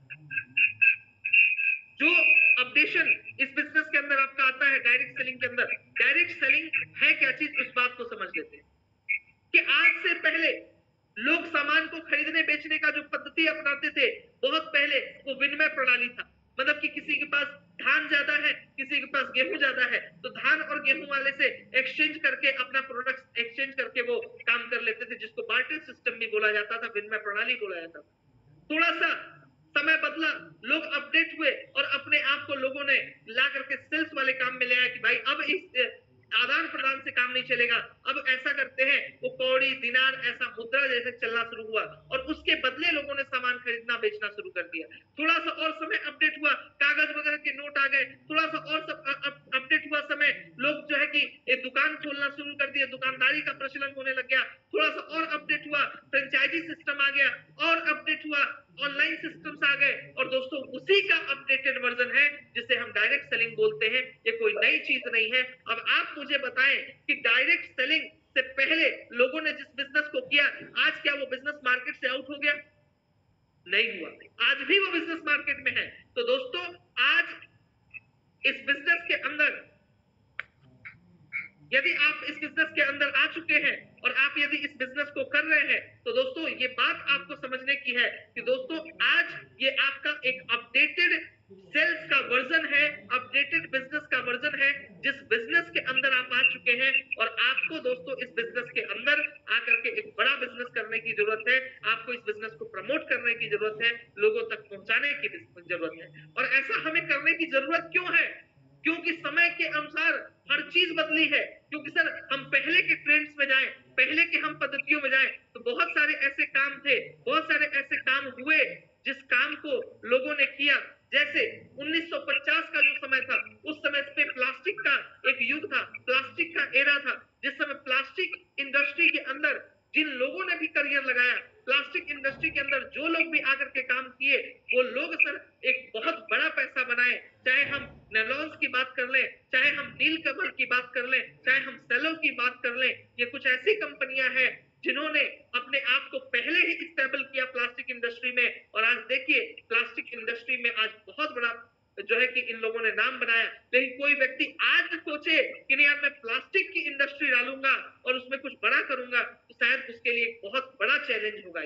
जो अपडेशन इस बिजनेस के अंदर आपका आता है डायरेक्ट सेलिंग के अंदर, डायरेक्ट सेलिंग है क्या चीज, उस बात को समझ लेते हैं कि आज से पहले लोग सामान को खरीदने बेचने का जो पद्धति अपनाते थे, बहुत पहले वो विनिमय प्रणाली था। मतलब कि किसी के पास धान ज्यादा है, किसी के पास गेहूं ज्यादा है, तो धान और गेहूं वाले से एक्सचेंज करके अपना प्रोडक्ट एक्सचेंज करके वो काम कर लेते थे, जिसको बार्टर सिस्टम भी बोला जाता था, विनिमय प्रणाली बोला जाता था। थोड़ा सा समय बदला, लोग अपडेट हुए और अपने आप को लोगों ने ला करके सेल्स वाले काम में ले आया कि भाई अब इस आदान प्रदान से काम नहीं चलेगा, अब ऐसा करते हैं, वो कौड़ी दिनार ऐसा मुद्रा जैसे चलना शुरू हुआ और उसके बदले लोगों ने सामान खरीदना बेचना शुरू कर दिया। थोड़ा सा और समय अपडेट हुआ, कागज वगैरह के नोट आ गए, थोड़ा सा और अपडेट हुआ समय, लोग जो है कि एक दुकान खोलना शुरू कर दिया, दुकानदारी का प्रचलन होने लग गया। थोड़ा सा और अपडेट हुआ, फ्रेंचाइजी सिस्टम आ गया, और अपडेट हुआ, ऑनलाइन सिस्टम्स आ गए, और दोस्तों उसी का अपडेटेड वर्जन है जिसे हम डायरेक्ट सेलिंग बोलते हैं। ये कोई नई चीज नहीं है। अब आप मुझे बताएं कि डायरेक्ट सेलिंग से पहले लोगों ने जिस बिजनेस को किया, आज क्या वो बिजनेस मार्केट से आउट हो गया? नहीं हुआ, आज भी वो बिजनेस मार्केट में है। तो दोस्तों आज इस बिजनेस के अंदर, यदि आप इस बिजनेस के अंदर आ चुके हैं और आप यदि इस बिजनेस को कर रहे हैं, तो दोस्तों ये बात आपको समझने की है कि दोस्तों आज ये आपका एक अपडेटेड सेल्स का वर्जन है, अपडेटेड बिजनेस का वर्जन है, जिस बिजनेस के अंदर आप आ चुके हैं, और आपको दोस्तों इस बिजनेस के अंदर आकर के एक बड़ा बिजनेस करने की जरूरत है। आपको इस बिजनेस को प्रमोट करने की जरूरत है, लोगों तक पहुंचाने की जरूरत है। और ऐसा हमें करने की जरूरत क्यों है? क्योंकि समय के अनुसार हर चीज बदली है। क्योंकि सर हम पहले के ट्रेंड्स में जाएं, पहले के हम पद्धतियों में जाएं, तो बहुत सारे ऐसे काम थे, बहुत सारे ऐसे काम हुए जिस काम को लोगों ने किया। जैसे 1950 का जो समय था, उस समय पे प्लास्टिक का एक युग था, प्लास्टिक का एरा था, जिस समय प्लास्टिक इंडस्ट्री के अंदर जिन लोगों ने भी करियर लगाया, प्लास्टिक इंडस्ट्री के अंदर जो लोग भी आकर के काम किए, वो लोग सर एक बहुत बड़ा पैसा बनाए। चाहे हम नेलॉन्स की बात कर लें, चाहे हम नील कमल की बात कर लें, चाहे हम सेलो की बात कर लें, ये कुछ ऐसी कंपनियां हैं जिन्होंने अपने आप को पहले ही स्टेबल किया प्लास्टिक इंडस्ट्री में। और आज देखिए प्लास्टिक इंडस्ट्री में आज बहुत बड़ा जो है कि इन लोगों ने नाम बनाया। लेकिन कोई व्यक्ति आज सोचे कि नहीं यार मैं प्लास्टिक की इंडस्ट्री डालूंगा और उसमें कुछ बड़ा करूंगा, तो शायद उसके लिए एक बहुत बड़ा चैलेंज होगा।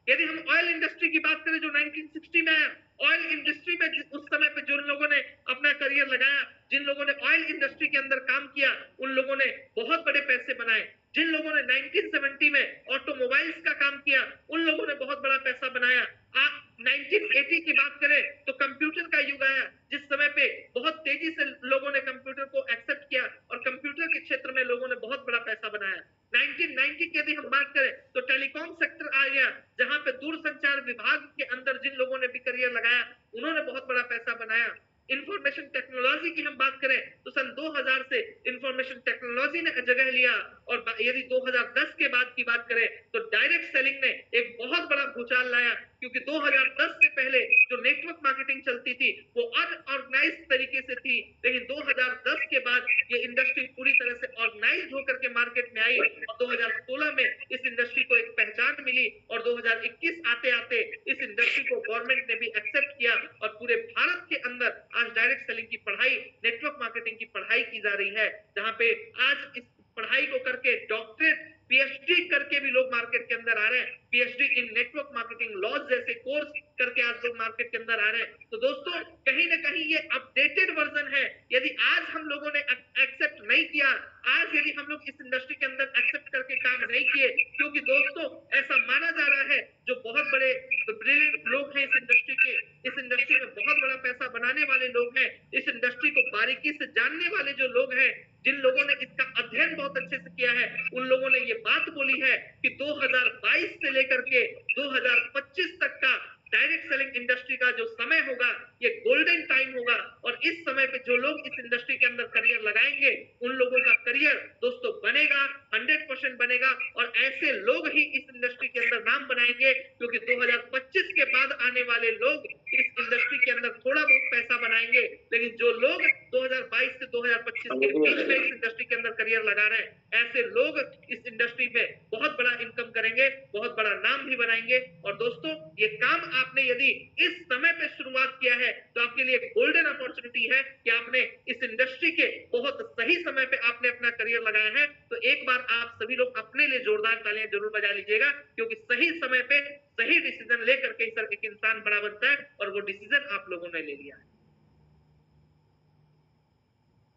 यदि हम ऑयल इंडस्ट्री की बात करें जो 1960 में आया, ऑयल इंडस्ट्री में उस समय पे जिन लोगों ने अपना करियर लगाया, जिन लोगों ने ऑयल इंडस्ट्री के अंदर काम किया, उन लोगों ने बहुत बड़े पैसे बनाए। जिन लोगों ने 1970 में ऑटोमोबाइल्स का काम किया, उन लोगों ने बहुत बड़ा पैसा बनाया। आप 1980 की बात करें तो कंप्यूटर का युग आया, जिस समय पे बहुत तेजी से लोगों ने कंप्यूटर को एक्सेप्ट किया और कंप्यूटर के क्षेत्र में लोगों ने बहुत बड़ा पैसा बनाया। 1990 की यदि हम बात करें तो टेलीकॉम सेक्टर आ गया, जहां पे दूरसंचार विभाग के अंदर जिन लोगों ने भी करियर लगाया, उन्होंने बहुत बड़ा पैसा बनाया। इंफॉर्मेशन टेक्नोलॉजी की हम बात करें तो सन 2000 से इंफॉर्मेशन टेक्नोलॉजी ने जगह लिया, और यदि 2010 के बाद की बात करें तो डायरेक्ट सेलिंग ने एक बहुत बड़ा भूचाल लाया। क्योंकि 2010 से पहले जो नेटवर्क मार्केटिंग चलती थी वो अनऑर्गेनाइज्ड तरीके से थी, लेकिन 2010 के बाद ये इंडस्ट्री पूरी तरह से ऑर्गेनाइज्ड होकर के मार्केट में आई, और 2016 में इस इंडस्ट्री को एक पहचान मिली, और 2021 आते आते इस इंडस्ट्री को गवर्नमेंट ने भी एक्सेप्ट किया, और पूरे भारत के अंदर आज डायरेक्ट सेलिंग की पढ़ाई, नेटवर्क मार्केटिंग की पढ़ाई की जा रही है, जहां पे आज इस पढ़ाई को करके डॉक्टरेट पीएचडी करके भी लोग मार्केट के अंदर आ रहे हैं। PhD in network marketing laws जैसे कोर्स करके आज लोग मार्केट के अंदर आ रहे हैं। तो दोस्तों कहीं ना कहीं ये अपडेटेड वर्जन है। यदि आज हम लोगों ने एक्सेप्ट नहीं किया, आज यदि हम लोग इस इंडस्ट्री के अंदर एक्सेप्ट करके काम नहीं किए, क्योंकि दोस्तों ऐसा माना जा रहा है जो बहुत बड़े ब्रिलियंट लोग हैं इस इंडस्ट्री के, इस इंडस्ट्री में बहुत बड़ा पैसा बनाने वाले लोग हैं, इस इंडस्ट्री को बारीकी से जानने वाले जो लोग हैं, जिन लोगों ने इसका अध्ययन बहुत अच्छे से किया है, उन लोगों ने ये बात बोली है कि 2022 से लेकर के 2025 तक का डायरेक्ट सेलिंग इंडस्ट्री का जो समय होगा ये गोल्डन टाइम होगा, और इस समय पे जो लोग इस इंडस्ट्री के अंदर करियर लगाएंगे उन लोगों का करियर दोस्तों बनेगा, 100% बनेगा, और ऐसे लोग ही इस इंडस्ट्री के अंदर नाम बनाएंगे, क्योंकि 2025 के बाद आने वाले लोग इस इंडस्ट्री के अंदर थोड़ा बहुत पैसा बनाएंगे, लेकिन जो लोग 2022 से 2025 के बीच में इस इंडस्ट्री के अंदर करियर लगा रहे हैं ऐसे लोग इस इंडस्ट्री में बहुत बड़ा इनकम करेंगे, बहुत बड़ा नाम भी बनाएंगे। और दोस्तों ये काम आपने यदि इस समय पे शुरुआत किया है तो आपके लिए एक गोल्डन अपॉर्चुनिटी है कि आपने इस इंडस्ट्री के बहुत सही समय पे आपने अपना करियर लगाया है। तो एक बार आप सभी लोग अपने लिए जोरदार तालियां जरूर बजा लीजिएगा, क्योंकि सही समय पे सही डिसीजन लेकर के सर एक इंसान बड़ा बनता है, और वो डिसीजन आप लोगों ने ले लिया है।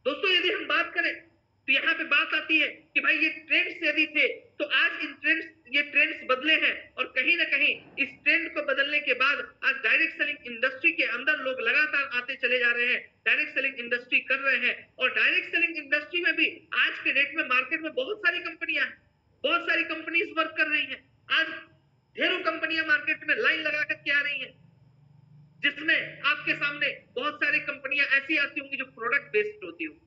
दोस्तों यदि हम बात करें तो यहाँ पे बात आती है कि भाई ये ट्रेंड्स यदि थे तो आज ये ट्रेंड्स बदले हैं, और कहीं ना कहीं इस ट्रेंड को बदलने के बाद आज डायरेक्ट सेलिंग इंडस्ट्री के अंदर लोग लगातार आते चले जा रहे हैं, डायरेक्ट सेलिंग इंडस्ट्री कर रहे हैं। और डायरेक्ट सेलिंग इंडस्ट्री में भी आज के डेट में मार्केट में बहुत सारी कंपनियां हैं, बहुत सारी कंपनीज वर्क कर रही हैं। आज ढेरों कंपनियां मार्केट में लाइन लगा करके आ रही हैं, जिसमें आपके सामने बहुत सारी कंपनियां ऐसी आती होंगी जो प्रोडक्ट बेस्ड होती होंगी,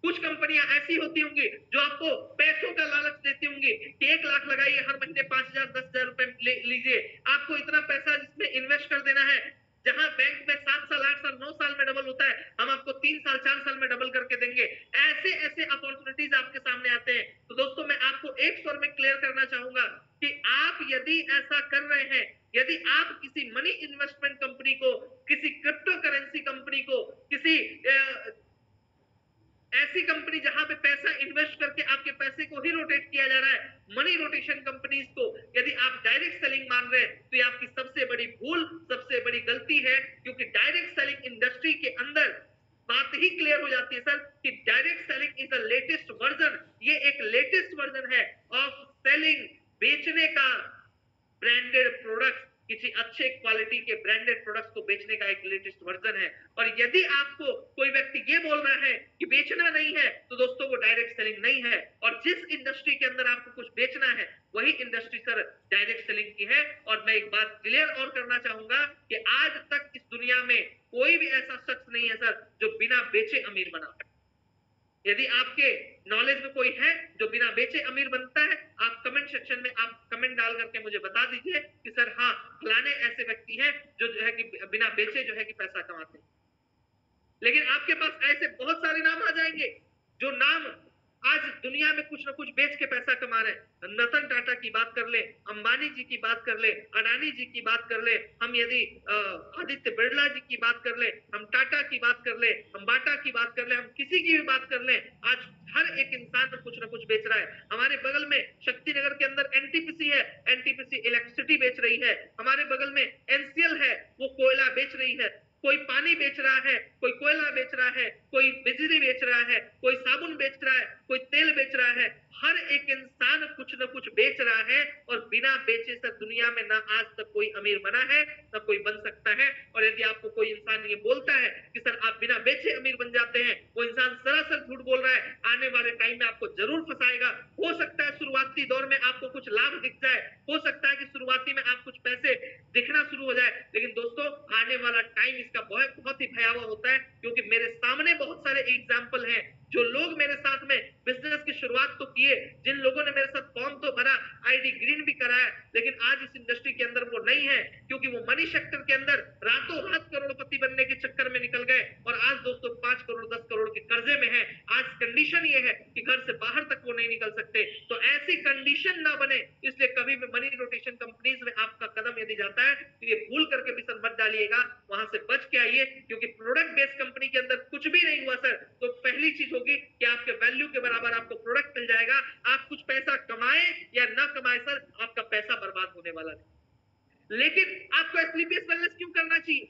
कुछ कंपनियां ऐसी होती होंगी जो आपको पैसों का लालच देती होंगी कि 1 लाख लगाइए, हर महीने 5,000 10,000 रुपए लीजिए, आपको इतना पैसा जिसमें इन्वेस्ट कर देना है। जहां बैंक में 7 साल 8 साल 9 साल में डबल होता है, हम आपको 3 साल 4 साल में डबल करके देंगे। ऐसे ऐसे अपॉर्चुनिटीज आपके सामने आते हैं। तो दोस्तों मैं आपको एक स्वर में क्लियर करना चाहूंगा कि आप यदि ऐसा कर रहे हैं, यदि आप किसी मनी इन्वेस्टमेंट कंपनी को, किसी क्रिप्टो करेंसी कंपनी को, किसी ऐसी कंपनी जहां पे पैसा इन्वेस्ट करके आपके पैसे को ही रोटेट किया जा रहा है, मनी रोटेशन कंपनीज को यदि आप डायरेक्ट सेलिंग मान रहे हैं तो ये आपकी सबसे बड़ी भूल, सबसे बड़ी गलती है। क्योंकि डायरेक्ट सेलिंग इंडस्ट्री के अंदर बात ही क्लियर हो जाती है सर कि direct selling is the latest version, ये एक लेटेस्ट वर्जन है ऑफ सेलिंग, बेचने का ब्रांडेड प्रोडक्ट्स, किसी अच्छे क्वालिटी के ब्रांडेड प्रोडक्ट्स को बेचने का एक लेटेस्ट वर्जन है। और यदि आपको कोई व्यक्ति ये बोल रहा है कि बेचना नहीं है तो दोस्तों वो डायरेक्ट सेलिंग नहीं है। और जिस इंडस्ट्री के अंदर आपको कुछ बेचना है वही इंडस्ट्री सर डायरेक्ट सेलिंग की है। और मैं एक बात क्लियर और करना चाहूंगा कि आज तक इस दुनिया में कोई भी ऐसा शख्स नहीं है सर जो बिना बेचे अमीर बना। यदि आपके नॉलेज में कोई है जो बिना बेचे अमीर बनता है, आप कमेंट सेक्शन में आप कमेंट डाल करके मुझे बता दीजिए कि सर हाँ फलाने ऐसे व्यक्ति हैं जो है कि बिना बेचे जो है कि पैसा कमाते हैं। लेकिन आपके पास ऐसे बहुत सारे नाम आ जाएंगे जो नाम आज दुनिया में कुछ ना कुछ बेच के पैसा कमा रहे हैं। रतन टाटा की बात कर ले, अंबानी जी की बात कर ले, अडानी जी की बात कर ले, हम यदि आदित्य बिरला जी की बात कर ले, हम टाटा की बात कर ले, हम बाटा की बात कर ले, हम किसी की भी बात कर ले, आज हर एक इंसान कुछ ना कुछ बेच रहा है। हमारे बगल में शक्ति नगर के अंदर एनटीपीसी है, एनटीपीसी इलेक्ट्रिसिटी बेच रही है। हमारे बगल में एनसीएल है, वो कोयला बेच रही है। कोई पानी बेच रहा है, कोई कोयला बेच रहा है, कोई बिजली बेच रहा है, कोई साबुन बेच रहा है, कोई तेल बेच रहा है। हर एक इंसान कुछ न कुछ बेच रहा है, और बिना बेचे से दुनिया में ना आज तक कोई अमीर बना है ना कोई बन सकता है। और यदि आपको कोई इंसान ये बोलता है कि सर आप बिना बेचे अमीर बन जाते हैं, वो इंसान सरासर झूठ बोल रहा है। आने वाले टाइम में आपको जरूर फंसाएगा। हो सकता है शुरुआती दौर में आपको कुछ लाभ दिख जाए, हो सकता है कि शुरुआती में आप कुछ पैसे दिखना शुरू हो जाए, लेकिन दोस्तों आने वाला टाइम इसका बहुत ही भयावह होता है। क्योंकि मेरे सामने बहुत सारे एग्जाम्पल हैं, जो लोग मेरे साथ में बिजनेस की शुरुआत तो किए, जिन लोगों ने मेरे साथ फॉर्म तो भरा, आईडी ग्रीन भी कराया, लेकिन आज इस इंडस्ट्री के अंदर वो नहीं है, क्योंकि वो मनी सेक्टर के अंदर रातों रात करोड़पति बनने के चक्कर में निकल गए, और आज दोस्तों 5 करोड़ 10 करोड़ के कर्जे में है। आज कंडीशन ये है कि घर से बाहर तक वो नहीं निकल सकते। तो ऐसी कंडीशन ना बने, इसलिए कभी भी मनी रोटेशन कंपनीज में आपका कदम यदि जाता है तो ये भूल करके भी सर मत डालिएगा, वहां से बच के आइए। क्योंकि प्रोडक्ट बेस्ड कंपनी के अंदर कुछ भी नहीं हुआ सर, तो पहली चीज होगी कि आपके वैल्यू के बराबर आपको प्रोडक्ट मिल जाएगा। आप कुछ पैसा कमाए या ना कमाए सर, आपका पैसा बर्बाद होने वाला नहीं। लेकिन आपको एसलीपीएस वेलनेस क्यों करना चाहिए,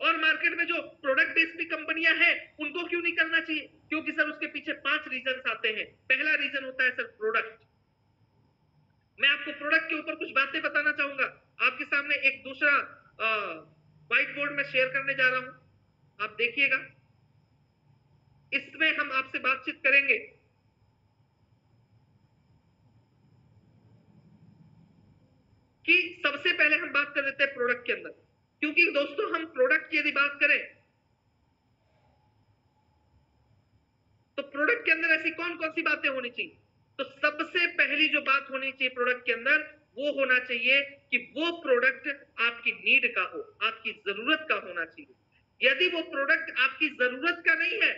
और मार्केट में जो प्रोडक्ट बेस्ड कंपनियां हैं उनको क्यों नहीं करना चाहिए? क्योंकि सर उसके पीछे 5 रीजन आते हैं। पहला रीजन होता है सर प्रोडक्ट। मैं आपको प्रोडक्ट के ऊपर कुछ बातें बताना चाहूंगा। आपके सामने एक दूसरा व्हाइट बोर्ड में शेयर करने जा रहा हूं, आप देखिएगा। इसमें हम आपसे बातचीत करेंगे कि सबसे पहले हम बात कर लेते हैं प्रोडक्ट के अंदर, क्योंकि दोस्तों हम प्रोडक्ट की यदि बात करें तो प्रोडक्ट के अंदर ऐसी कौन कौन सी बातें होनी चाहिए। तो सबसे पहली जो बात होनी चाहिए प्रोडक्ट के अंदर वो होना चाहिए कि वो प्रोडक्ट आपकी नीड का हो, आपकी जरूरत का होना चाहिए। यदि वो प्रोडक्ट आपकी जरूरत का नहीं है,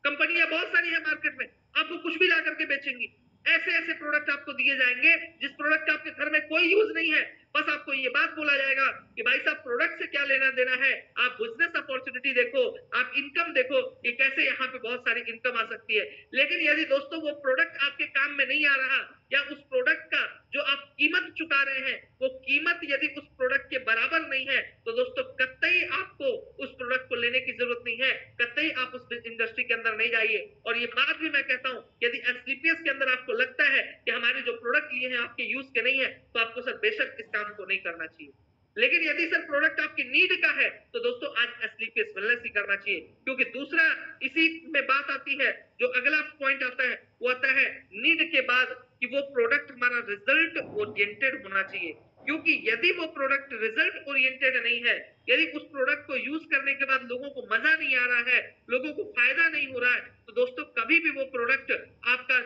कंपनियां बहुत सारी है मार्केट में, आपको कुछ भी ला करके बेचेंगी। ऐसे ऐसे प्रोडक्ट आपको दिए जाएंगे जिस प्रोडक्ट का आपके घर में कोई यूज नहीं है, बस आपको ये बात बोला जाएगा कि भाई साहब प्रोडक्ट से क्या लेना देना है, आप बिजनेस अपॉर्चुनिटी देखो, आप इनकम देखो कि कैसे यहाँ पे बहुत सारी इनकम आ सकती है। लेकिन यदि दोस्तों वो प्रोडक्ट आपके काम में नहीं आ रहा, या उस प्रोडक्ट का जो आप कीमत चुका रहे हैं वो कीमत यदि उस प्रोडक्ट के बराबर नहीं है, तो दोस्तों कतई आपको उस प्रोडक्ट को लेने की जरूरत नहीं है, कतई आप उस इंडस्ट्री के अंदर नहीं जाइए। और ये बात भी मैं कहता हूं, यदि एसलीपीएस के अंदर आपको लगता है कि हमारे जो प्रोडक्ट लिए हैं आपके यूज के नहीं है, तो आपको सर बेशक इस काम को नहीं करना चाहिए। लेकिन यदि सर प्रोडक्ट आपकी नीड का है, तो दोस्तों आज एसलीपीएस वेलनेस ही करना चाहिए। क्योंकि दूसरा इसी में बात आती है, जो अगला पॉइंट आता है वो आता है नीड के बाद कि वो प्रोडक्ट हमारा रिजल्ट ओरिएंटेड होना चाहिए। क्योंकि यदि वो प्रोडक्ट रिजल्ट ओरिएंटेड नहीं है, यदि उस प्रोडक्ट को यूज करने के बाद लोगों को मजा नहीं आ रहा है, लोगों को फायदा नहीं हो रहा है, तो दोस्तों कभी भी वो प्रोडक्ट आपका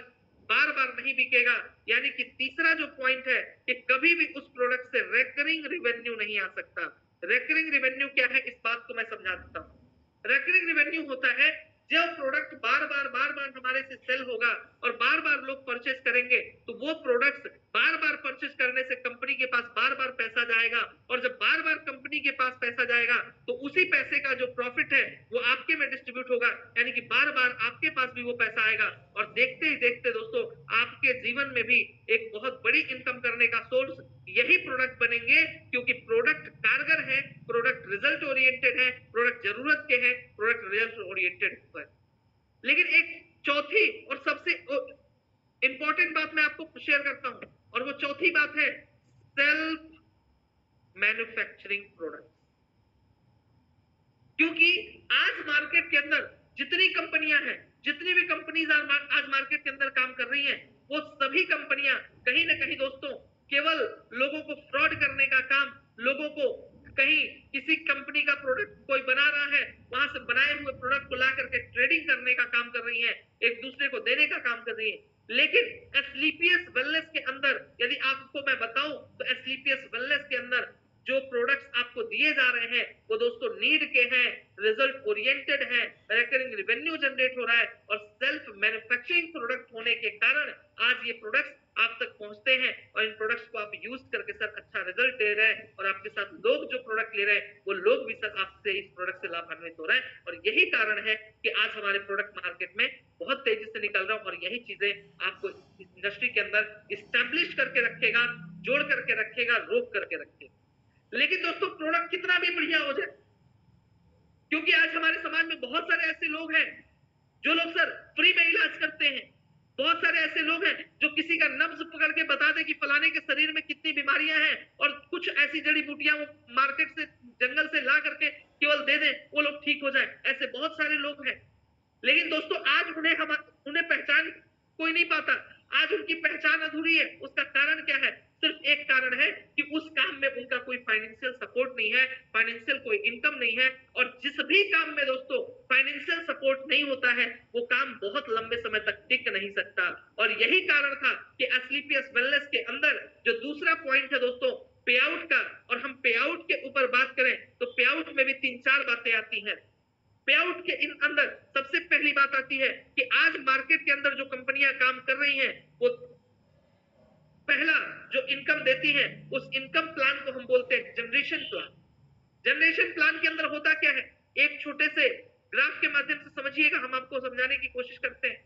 बार बार नहीं बिकेगा। यानी कि तीसरा जो पॉइंट है कि कभी भी उस प्रोडक्ट से रेकरिंग रिवेन्यू नहीं आ सकता। रेकरिंग रिवेन्यू क्या है, इस बात को मैं समझा देता हूं। रेकरिंग रिवेन्यू होता है जब प्रोडक्ट बार बार हमारे से सेल होगा और बार बार लोग परचेस करेंगे, तो वो प्रोडक्ट्स बार बार परचेस करने से कंपनी के पास बार बार पैसा जाएगा, और जब बार बार कंपनी के पास पैसा जाएगा तो उसी पैसे का जो प्रॉफिट है वो आपके में डिस्ट्रीब्यूट होगा, यानी कि बार बार आपके पास भी वो पैसा आएगा। और देखते ही देखते दोस्तों आपके जीवन में भी एक बहुत बड़ी इनकम करने का सोर्स यही प्रोडक्ट बनेंगे, क्योंकि प्रोडक्ट कारगर है, प्रोडक्ट रिजल्ट ओरिएंटेड है, प्रोडक्ट जरूरत के है, प्रोडक्ट रिजल्ट ओरिएंटेड है। लेकिन एक चौथी और सबसे इंपॉर्टेंट बात मैं आपको शेयर करता हूं, और वो चौथी बात है सेल्फ मैन्युफैक्चरिंग प्रोडक्ट। क्योंकि आज मार्केट के अंदर जितनी कंपनियां हैं, जितनी भी कंपनीज आज मार्केट के अंदर काम कर रही हैं, वो सभी कंपनियां कहीं ना कहीं दोस्तों केवल लोगों को फ्रॉड करने का काम, लोगों को कहीं किसी कंपनी का प्रोडक्ट कोई बना रहा है, वहां से बनाए हुए प्रोडक्ट को ला करके ट्रेडिंग करने का काम कर रही है, एक दूसरे को देने का काम कर रही है। लेकिन एसलीपीएस वेलनेस के अंदर यदि आपको मैं बताऊं, तो एसलीपीएस वेलनेस के अंदर जो प्रोडक्ट्स आपको दिए जा रहे हैं वो दोस्तों नीड के हैं, रिजल्ट ओरिएंटेड है, रिकरिंग रेवेन्यू जनरेट हो रहा है, और सेल्फ मैन्युफैक्चरिंग प्रोडक्ट होने के कारण आज ये प्रोडक्ट्स आप तक पहुंचते हैं, और इन प्रोडक्ट्स को आप यूज करके सर अच्छा रिजल्ट दे रहे हैं, और आपके साथ लोग जो प्रोडक्ट ले रहे हैं वो लोग भी सर आपसे इस प्रोडक्ट से लाभान्वित हो रहे हैं। और यही कारण है कि आज हमारे प्रोडक्ट मार्केट में बहुत तेजी से निकल रहा है, और यही चीजें आपको इस इंडस्ट्री के अंदर इस्टेब्लिश करके रखेगा, जोड़ करके रखेगा, रोक करके रखेगा। लेकिन दोस्तों प्रोडक्ट कितना भी बढ़िया हो जाए, क्योंकि आज हमारे समाज में बहुत सारे ऐसे लोग हैं जो लोग सर फ्री में इलाज करते हैं, बहुत सारे ऐसे लोग हैं जो किसी का नब्ज पकड़ के बता दे कि फलाने के शरीर में कितनी बीमारियां हैं, और कुछ ऐसी जड़ी बूटियां वो मार्केट से जंगल से ला करके केवल दे दे, वो लोग ठीक हो जाए। ऐसे बहुत सारे लोग हैं, लेकिन दोस्तों आज उन्हें पहचान कोई नहीं पाता, आज उनकी पहचान अधूरी है। उसका कारण क्या है? सिर्फ एक कारण है कि उस काम में उनका कोई फाइनेंशियल सपोर्ट नहीं है, फाइनेंशियल कोई इनकम नहीं है, और जिस भी काम में दोस्तों फाइनेंशियल सपोर्ट नहीं होता है वो काम बहुत लंबे समय तक टिक नहीं सकता। और यही कारण था कि एसलीपीएस वेलनेस के अंदर जो दूसरा पॉइंट है दोस्तों पे आउट का, और हम पे आउट के ऊपर बात करें तो पे आउट में भी 3-4 बातें आती हैं। पे आउट के इन अंदर सबसे पहली बात आती है कि आज मार्केट के अंदर जो कंपनियां काम कर रही हैं वो पहला जो इनकम देती है उस इनकम प्लान को हम बोलते हैं जनरेशन प्लान। जनरेशन प्लान के अंदर होता क्या है, एक छोटे से ग्राफ के माध्यम से समझिएगा, हम आपको समझाने की कोशिश करते हैं।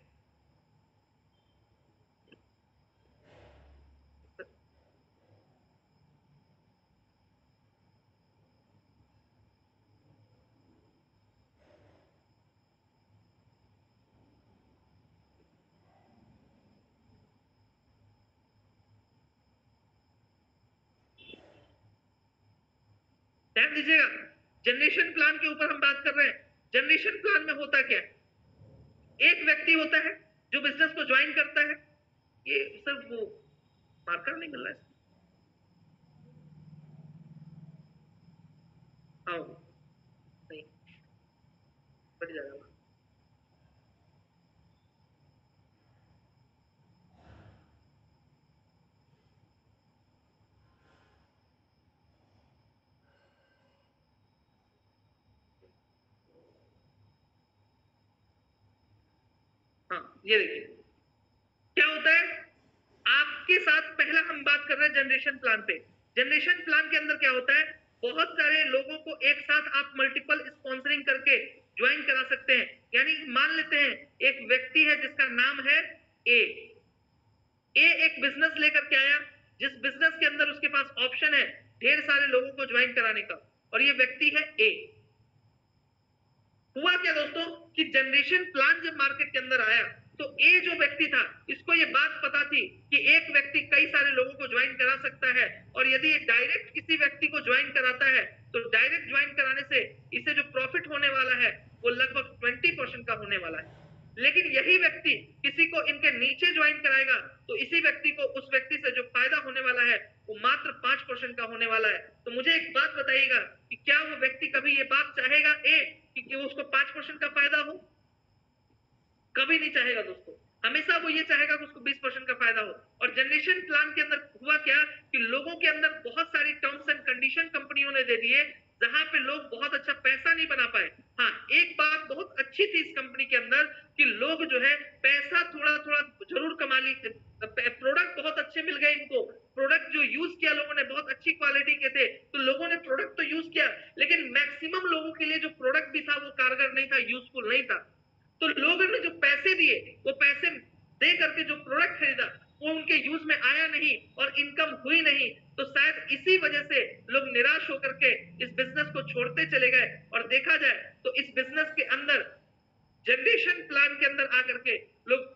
ध्यान दीजिएगा, जनरेशन प्लान के ऊपर हम बात कर रहे हैं। जनरेशन प्लान में होता क्या है, एक व्यक्ति होता है जो बिजनेस को ज्वाइन करता है, ये सर वो मार्कर नहीं मिल रहा है, हाँ नहीं बढ़ जाएगा। हाँ ये देखिए क्या होता है आपके साथ। पहला हम बात कर रहे हैं जनरेशन प्लान पे। जनरेशन प्लान के अंदर क्या होता है, बहुत सारे लोगों को एक साथ आप मल्टीपल स्पॉन्सरिंग करके ज्वाइन करा सकते हैं। यानी मान लेते हैं एक व्यक्ति है जिसका नाम है ए। एक बिजनेस लेकर के आया, जिस बिजनेस के अंदर उसके पास ऑप्शन है ढेर सारे लोगों को ज्वाइन कराने का, और ये व्यक्ति है ए। हुआ क्या दोस्तों कि जनरेशन प्लान जब मार्केट के अंदर आया तो ए जो व्यक्ति था इसको ये बात पता थी कि एक व्यक्ति कई सारे लोगों को ज्वाइन करा सकता है, और यदि डायरेक्ट किसी व्यक्ति को ज्वाइन कराता है तो डायरेक्ट ज्वाइन कराने से इसे जो प्रॉफिट होने वाला है वो लगभग 20% का होने वाला है। लेकिन यही व्यक्ति किसी को इनके नीचे ज्वाइन कराएगा तो इसी व्यक्ति को उस व्यक्ति से जो फायदा होने वाला है वो मात्र 5% का होने वाला है। तो मुझे एक बात बताइएगा कि क्या वो व्यक्ति कभी ये बात चाहेगा ए कि उसको 5% का फायदा हो? कभी नहीं चाहेगा दोस्तों। हमेशा वो ये चाहेगा कि उसको 20% का फायदा हो। और जनरेशन प्लान के अंदर हुआ क्या कि लोगों के अंदर बहुत सारी टर्म्स एंड कंडीशन कंपनियों ने दे दिए जहां पे लोग बहुत अच्छा पैसा नहीं बना पाए। हाँ एक बात बहुत अच्छी थी इस कंपनी के अंदर कि लोग जो है पैसा थोड़ा थोड़ा जरूर कमा ली। प्रोडक्ट बहुत अच्छे मिल गए इनको, प्रोडक्ट जो यूज किया लोगों ने बहुत अच्छी क्वालिटी के थे तो लोगों ने प्रोडक्ट तो यूज किया, लेकिन मैक्सिमम लोगों के लिए जो प्रोडक्ट भी था वो कारगर नहीं था, यूजफुल नहीं था। तो लोगों ने जो पैसे दिए वो पैसे दे करके जो प्रोडक्ट खरीदा वो उनके यूज में आया नहीं और इनकम हुई नहीं। तो शायद इसी वजह से लोग निराश होकर के इस बिजनेस को छोड़ते चले गए। और देखा जाए तो इस बिजनेस के अंदर जनरेशन प्लान के अंदर आकर के लोग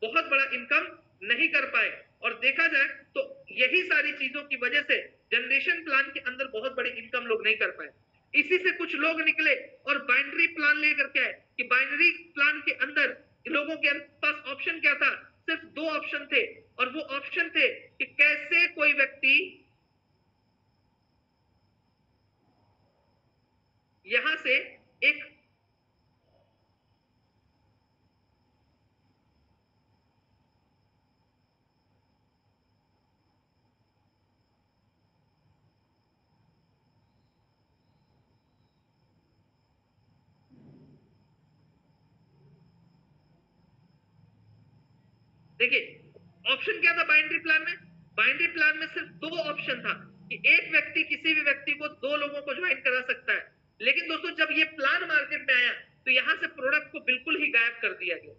बहुत बड़ा इनकम नहीं कर पाए। और देखा जाए तो यही सारी चीजों की वजह से जनरेशन प्लान के अंदर बहुत बड़ी इनकम लोग नहीं कर पाए। इसी से कुछ लोग निकले और बाइनरी प्लान लेकर के आए कि बाइनरी प्लान के अंदर लोगों के पास ऑप्शन क्या था, सिर्फ दो ऑप्शन थे, और वो ऑप्शन थे कि कैसे कोई व्यक्ति यहां से एक देखिए ऑप्शन क्या था बाइनरी प्लान में। बाइनरी प्लान में सिर्फ दो ऑप्शन था कि एक व्यक्ति किसी भी व्यक्ति को दो लोगों को ज्वाइन करा सकता है। लेकिन दोस्तों जब ये प्लान मार्केट में आया तो यहां से प्रोडक्ट को बिल्कुल ही गायब कर दिया गया।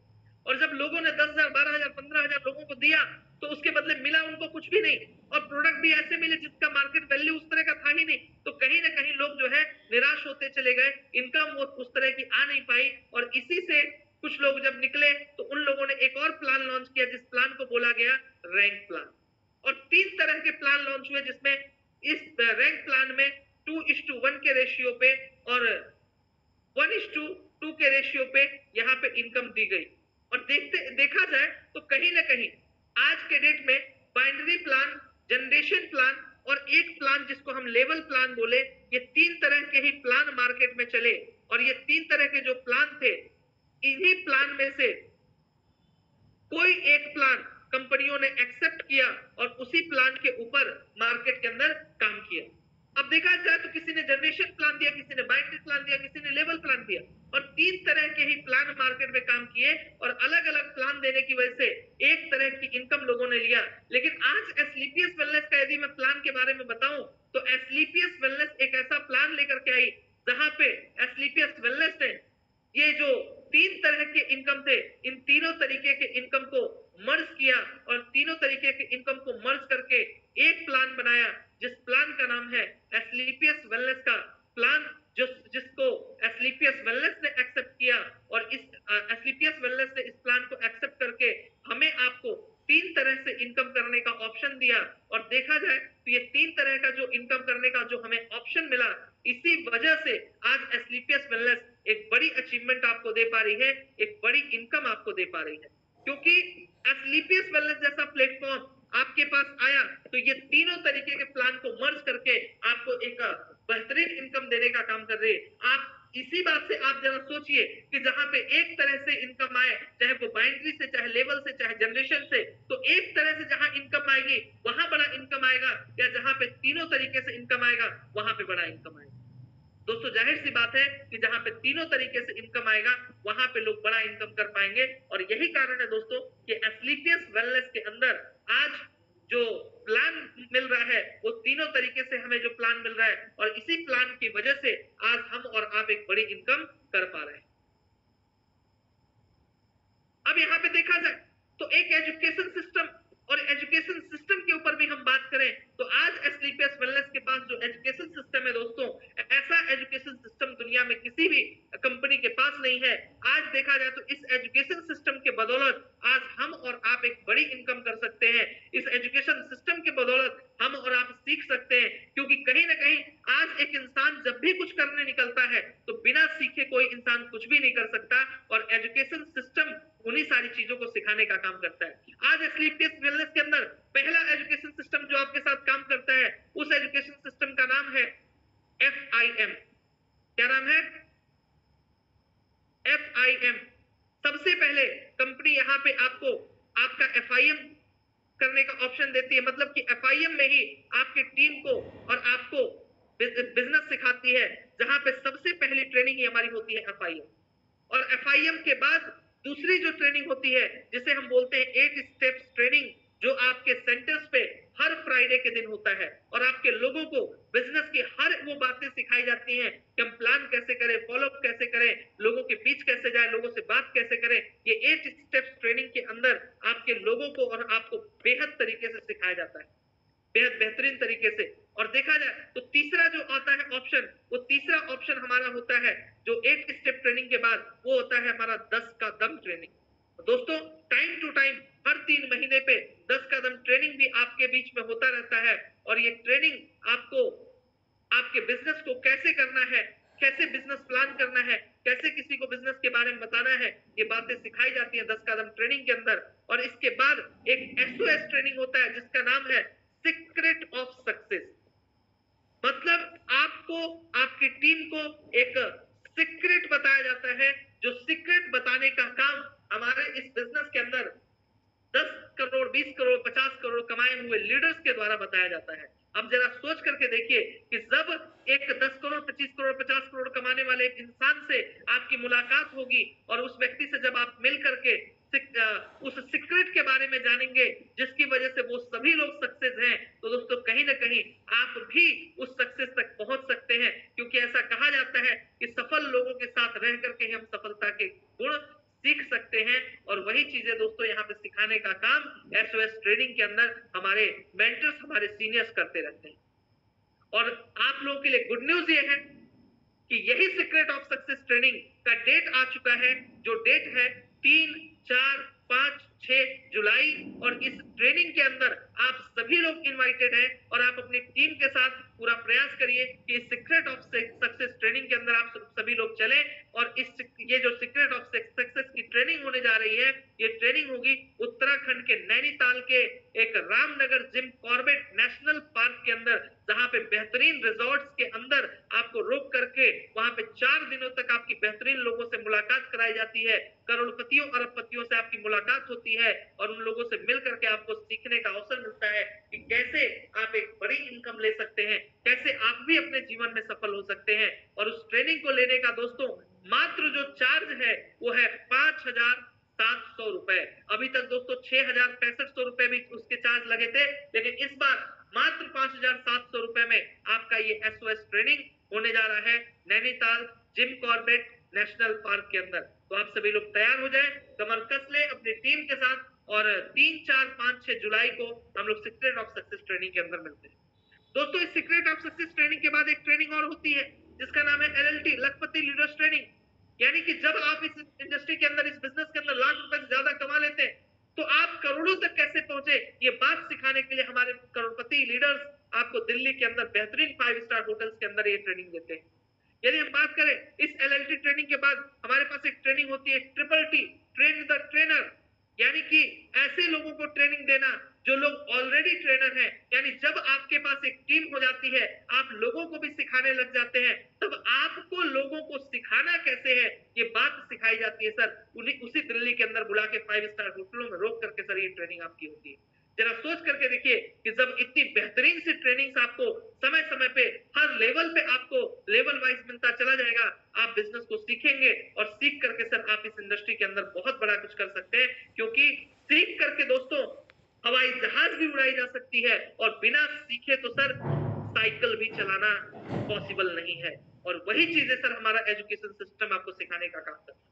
और जब लोगों ने 10,000 12,000 15,000 लोगों को दिया तो उसके बदले मिला उनको कुछ भी नहीं, और प्रोडक्ट भी ऐसे मिले जिसका मार्केट वैल्यू उस तरह का था ही नहीं। तो कहीं ना कहीं लोग जो है निराश होते चले गए, इनकम वो उस तरह की आ नहीं पाई। और इसी से कुछ लोग जब निकले तो उन लोगों ने एक और प्लान लॉन्च किया जिस प्लान को बोला गया रैंक प्लान। और 3 तरह के प्लान लॉन्च हुए जिसमें इस रैंक प्लान में 2:1 के रेशियो पे और 1:2 के रेशियो पे यहाँ पे इनकम दी गई। और देखा जाए तो कहीं ना कहीं आज के डेट में बाइनरी प्लान, जनरेशन प्लान और एक प्लान जिसको हम लेवल प्लान बोले, ये 3 तरह के ही प्लान मार्केट में चले। और ये 3 तरह के जो प्लान थे इन्हीं प्लान में से कोई एक प्लान कंपनियों ने एक्सेप्ट किया और उसी प्लान के ऊपर मार्केट के अंदर काम किया। अब देखा जाए तो किसी ने जनरेशन प्लान दिया, किसी ने बाइनरी प्लान दिया, किसी ने लेवल प्लान दिया, और 3 तरह के ही प्लान मार्केट में काम किए। और अलग अलग प्लान देने की वजह से एक तरह की इनकम लोगों ने लिया। लेकिन आज एस्क्लेपियस वेलनेस का यदि मैं प्लान के बारे में बताऊं तो एस्क्लेपियस वेलनेस एक ऐसा प्लान लेकर के आई जहां पे एस्क्लेपियस वेलनेस ने ये जो 3 तरह के इनकम थे इन तीनों तरीके के इनकम को मर्ज किया, और तीनों तरीके के इनकम को मर्ज करके एक प्लान बनाया जिस प्लान का नाम है एस्क्लेपियस वेलनेस का प्लान, जिसको एस्क्लेपियस वेलनेस ने एक्सेप्ट किया। और इस एस्क्लेपियस वेलनेस ने इस प्लान को एक्सेप्ट करके हमें आपको 3 तरह से इनकम करने का ऑप्शन दिया। और देखा जाए तो ये 3 तरह का जो इनकम करने का जो हमें ऑप्शन मिला, इसी वजह से आज एस्क्लेपियस वेलनेस एक बड़ी अचीवमेंट आपको दे पा रही है, एक बड़ी इनकम आपको दे पा रही है। क्योंकि एस्क्लेपियस वेलनेस जैसा प्लेटफॉर्म आपके पास आया तो ये तीनों तरीके के प्लान को मर्ज करके आपको एक बेहतरीन इनकम देने का काम कर रही है। आप इसी बात से आप जरा सोचिए कि जहां पे एक तरह से इनकम आए, चाहे वो बाइनरी से, चाहे लेवल से, चाहे जनरेशन से, तो एक तरह से जहां इनकम आएगी वहां बड़ा इनकम आएगा, या जहां पे तीनों तरीके से इनकम आएगा वहां पे बड़ा इनकम आएगा। दोस्तों जाहिर सी बात है कि जहां पे तीनों तरीके से इनकम आएगा वहां पे लोग बड़ा इनकम कर पाएंगे। और यही कारण है दोस्तों कि एस्क्लेपियस वेलनेस के अंदर आज जो प्लान मिल रहा है वो तीनों तरीके से हमें जो प्लान मिल रहा है, और इसी प्लान की वजह से आज हम और आप एक बड़ी इनकम कर पा रहे हैं। अब यहाँ पे देखा जाए तो एक एजुकेशन सिस्टम, और एजुकेशन सिस्टम के ऊपर भी हम बात करें तो आज एस्क्लेपियस वेलनेस के पास जो एजुकेशन सिस्टम है दोस्तों, ऐसा एजुकेशन सिस्टम दुनिया में किसी भी कंपनी के पास नहीं है। आज देखा जाए तो इस एजुकेशन सिस्टम के बदौलत आज हम और आप एक बड़ी इनकम कर सकते हैं। इस एजुकेशन सिस्टम के बदौलत हम और आप सीख सकते हैं, क्योंकि कहीं ना कहीं आज एक इंसान जब भी कुछ करने निकलता है तो बिना सीखे कोई इंसान कुछ भी नहीं कर सकता, और एजुकेशन सिस्टम उन्हीं सारी चीजों को सिखाने का काम करता है। आज एस्क्लेपियस वेलनेस के अंदर पहला एजुकेशन सिस्टम जो आपके साथ काम करता है, उस एजुकेशन सिस्टम का नाम है FIM। क्या नाम है? FIM। सबसे पहले कंपनी यहाँ पे आपको आपका FIM करने का ऑप्शन देती है, मतलब कि FIM में ही आपकी टीम को और आपको बिजनेस सिखाती है, जहां पे सबसे पहली ट्रेनिंग ही हमारी होती है FIM। और FIM के बाद दूसरी जो ट्रेनिंग होती है जिसे हम बोलते हैं 8 स्टेप्स ट्रेनिंग, जो आपके सेंटर्स पे हर फ्राइडे के दिन होता है, और आपके लोगों को बिजनेस की हर वो बातें सिखाई जाती हैं कि हम प्लान कैसे करें, फॉलोअप कैसे करें, लोगों के बीच कैसे जाए, लोगों से बात कैसे करें। ये 8 स्टेप्स ट्रेनिंग के अंदर आपके लोगों को और आपको बेहद तरीके से सिखाया जाता है, बेहद बेहतरीन तरीके से। और देखा जाए तो तीसरा जो आता है ऑप्शन, वो तीसरा ऑप्शन हमारा होता है जो 8 स्टेप ट्रेनिंग के बाद, वो होता है हमारा 10 का दम ट्रेनिंग। दोस्तों टाइम टू टाइम हर 3 महीने पे 10 का दम ट्रेनिंग भी आपके बीच में होता रहता है, और ये ट्रेनिंग आपको आपके बिजनेस को कैसे करना है, कैसे बिजनेस प्लान करना है, कैसे किसी को बिजनेस के बारे में बताना है, ये बातें सिखाई जाती हैं 10 कदम ट्रेनिंग के अंदर। और इसके बाद एक SOS ट्रेनिंग होता है जिसका नाम है सीक्रेट ऑफ सक्सेस। मतलब आपको आपकी टीम को एक सीक्रेट बताया जाता है, जो सीक्रेट बताने का काम हमारे इस बिजनेस के अंदर 10 करोड़, 20 करोड़, 50 करोड़ कमाए हुए लीडर्स के द्वारा बताया जाता है। अब जरा सोच करके देखिए कि जब एक 10 करोड़, 25 करोड़, 50 करोड़ कमाने वाले एक इंसान से आपकी मुलाकात होगी, और उस व्यक्ति से जब आप मिल करके उस सीक्रेट के बारे में जानेंगे जिसकी वजह से वो सभी लोग सक्सेस हैं, तो दोस्तों कहीं ना कहीं आप भी उस सक्सेस तक पहुंच सकते हैं। क्योंकि ऐसा कहा जाता है कि सफल लोगों के साथ रह करके ही हम सफलता के गुण सीख सकते हैं, और वही चीजें दोस्तों यहाँ पे सिखाने का काम SOS ट्रेनिंग के अंदर हमारे मेंटर्स, हमारे सीनियर्स करते रहते हैं। और आप लोगों के लिए गुड न्यूज ये है कि यही सीक्रेट ऑफ सक्सेस ट्रेनिंग का डेट आ चुका है, जो डेट है 3, 4, 5, 6 जुलाई। और इस ट्रेनिंग के अंदर आप सभी लोग इनवाइटेड हैं, और आप अपनी टीम के साथ पूरा प्रयास करिए कि इस सीक्रेट ऑफ सक्सेस ट्रेनिंग के अंदर आप सभी लोग चलें। और ये जो सीक्रेट ऑफ सक्सेस की ट्रेनिंग होने जा रही है, ये ट्रेनिंग होगी उत्तराखंड के नैनीताल के एक Ramnagar Jim Corbett national park के अंदर, जहां पे बेहतरीन रिजॉर्ट्स के अंदर आपको रोक करके वहां पे 4 दिनों तक आपकी बेहतरीन लोगों से मुलाकात कराई जाती है, करोड़पतियों अरबपतियों से आपकी मुलाकात होती है, और उन लोगों से मिल करके आपको सीखने का अवसर मिलता है कि कैसे आप एक बड़ी इनकम ले सकते हैं, कैसे आप भी अपने जीवन में सफल हो सकते हैं। और उस ट्रेनिंग को लेने का दोस्तों मात्र जो चार्ज है वो है 5,700 रुपए। अभी तक दोस्तों 6,6500 रुपए भी उसके चार्ज लगे थे, लेकिन इस बार मात्र 5,700 रुपए में आपका ये SOS ट्रेनिंग होने जा रहा है Nainital Jim Corbett national park के अंदर। तो आप सभी लोग तैयार हो जाएं, कमर कस ले अपनी टीम के साथ, और 3, 4, 5, 6 जुलाई को हम लोग सीक्रेट ऑफ सक्सेस ट्रेनिंग के अंदर मिलते हैं। दोस्तों इस सीक्रेट ऑफ सक्सेस ट्रेनिंग के बाद एक ट्रेनिंग और होती है जिसका नाम है LLT, लखपति लीडर्स ट्रेनिंग। यानी कि जब आप इस इंडस्ट्री के अंदर, इस बिजनेस के अंदर लाख रुपए से ज्यादा कमा लेते हैं, तो आप करोड़ों तक कैसे पहुंचे, ये बात सिखाने के लिए हमारे करोड़पति लीडर्स आपको दिल्ली के अंदर बेहतरीन 5 स्टार होटल्स के अंदर ये ट्रेनिंग देते हैं। यदि हम बात करें इस LLT ट्रेनिंग के बाद हमारे पास एक ट्रेनिंग होती है TTT, ट्रेन द ट्रेनर। यानी कि ऐसे लोगों को ट्रेनिंग देना जो लोग ऑलरेडी ट्रेनर हैं, यानी जब आपके पास एक टीम हो जाती है, आप लोगों को भी सिखाने लग जाते हैं, तब आपको लोगों को सिखाना कैसे है ये बात सिखाई जाती है सर। उन्हीं उसी दिल्ली के अंदर बुला के 5 स्टार होटलों में रोक करके सर ये ट्रेनिंग आपकी होती है। जरा सोच करके देखिए कि जब इतनी बेहतरीन सी ट्रेनिंग्स आपको समय समय पे हर लेवल पे आपको लेवल वाइज मिलता चला जाएगा, आप बिजनेस को सीखेंगे और सीख करके सर आप इस इंडस्ट्री के अंदर बहुत बड़ा कुछ कर सकते हैं। क्योंकि सीख करके दोस्तों हवाई जहाज भी उड़ाई जा सकती है और बिना सीखे तो सर साइकिल भी चलाना पॉसिबल नहीं है। और वही चीजें सर हमारा एजुकेशन सिस्टम आपको सिखाने का काम करता है।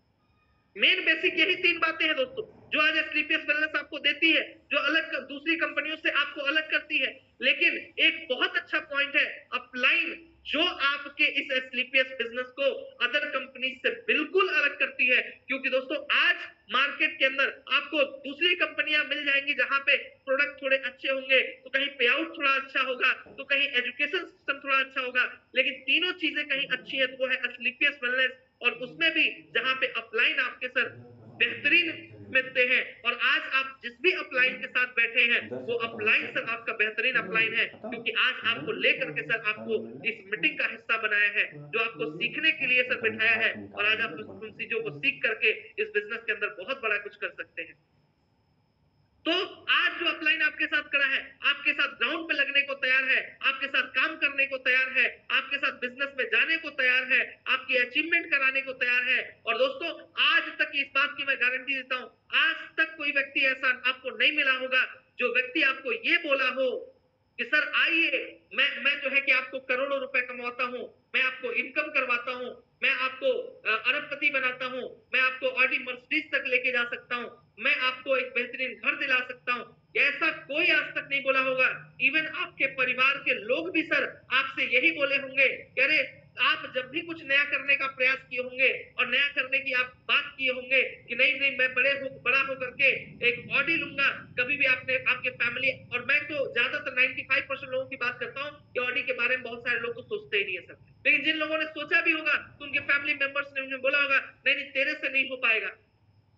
मेन बेसिक यही 3 बातें हैं दोस्तों, जो आज स्लीपियस वेलनेस आपको देती है, जो अलग दूसरी कंपनियों से आपको अलग करती है। लेकिन एक बहुत अच्छा पॉइंट है अपलाइन, जो आपके इस स्लीपियस बिजनेस को अदर कंपनी से बिल्कुल अलग करती है। क्योंकि दोस्तों आज मार्केट के अंदर आपको दूसरी कंपनियां मिल जाएंगी जहां पे प्रोडक्ट थोड़े अच्छे होंगे, तो कहीं पे आउट थोड़ा अच्छा होगा, तो कहीं एजुकेशन सिस्टम थोड़ा अच्छा होगा, लेकिन तीनों चीजें कहीं अच्छी है तो वो है स्लीपियस वेलनेस। और उसमें भी जहां पे अपलाइन आपके सर बेहतरीन मिलते हैं, और आज आप जिस भी अपलाइन के साथ बैठे हैं वो अपलाइन सर आपका बेहतरीन अपलाइन है। क्योंकि आज आपको लेकर के सर आपको इस मीटिंग का हिस्सा बनाया है, जो आपको सीखने के लिए सर बिठाया है, और आज आप उन चीजों को सीख करके इस बिजनेस के अंदर बहुत बड़ा कुछ कर सकते हैं। तो आज जो अपलाइन आपके साथ खड़ा है, आपके साथ ग्राउंड पे लगने को तैयार है, आपके साथ काम करने को तैयार है, आपके साथ बिजनेस में जाने को तैयार है, आपकी अचीवमेंट कराने को तैयार है। और दोस्तों आज तक इस बात की मैं गारंटी देता हूं, आज तक कोई व्यक्ति ऐसा आपको नहीं मिला होगा जो व्यक्ति आपको ये बोला हो कि सर आइए, मैं जो है कि आपको करोड़ों रुपए कमाता हूं, मैं आपको इनकम करवाता हूं, मैं आपको अरबपति बनाता हूं, मैं आपको ऑडी मर्सिडीज तक लेके जा सकता हूं, मैं आपको एक बेहतरीन घर दिला सकता हूं। ऐसा कोई आज तक नहीं बोला होगा। इवन आपके परिवार के लोग भी सर आपसे यही बोले होंगे कि अरे आप जब भी कुछ नया करने का प्रयास किए होंगे और नया करने की आप बात किए होंगे कि नहीं मैं बड़ा हो करके एक ऑडी लूंगा, कभी भी आपने आपके फैमिली, और मैं तो ज्यादातर 95% लोगों की बात करता हूँ कि ऑडी के बारे में बहुत सारे लोग तो सोचते ही नहीं है सर। लेकिन जिन लोगों ने सोचा भी होगा तो उनके फैमिली मेंबर्स ने उन्हें बोला होगा नहीं तेरे से नहीं हो पाएगा।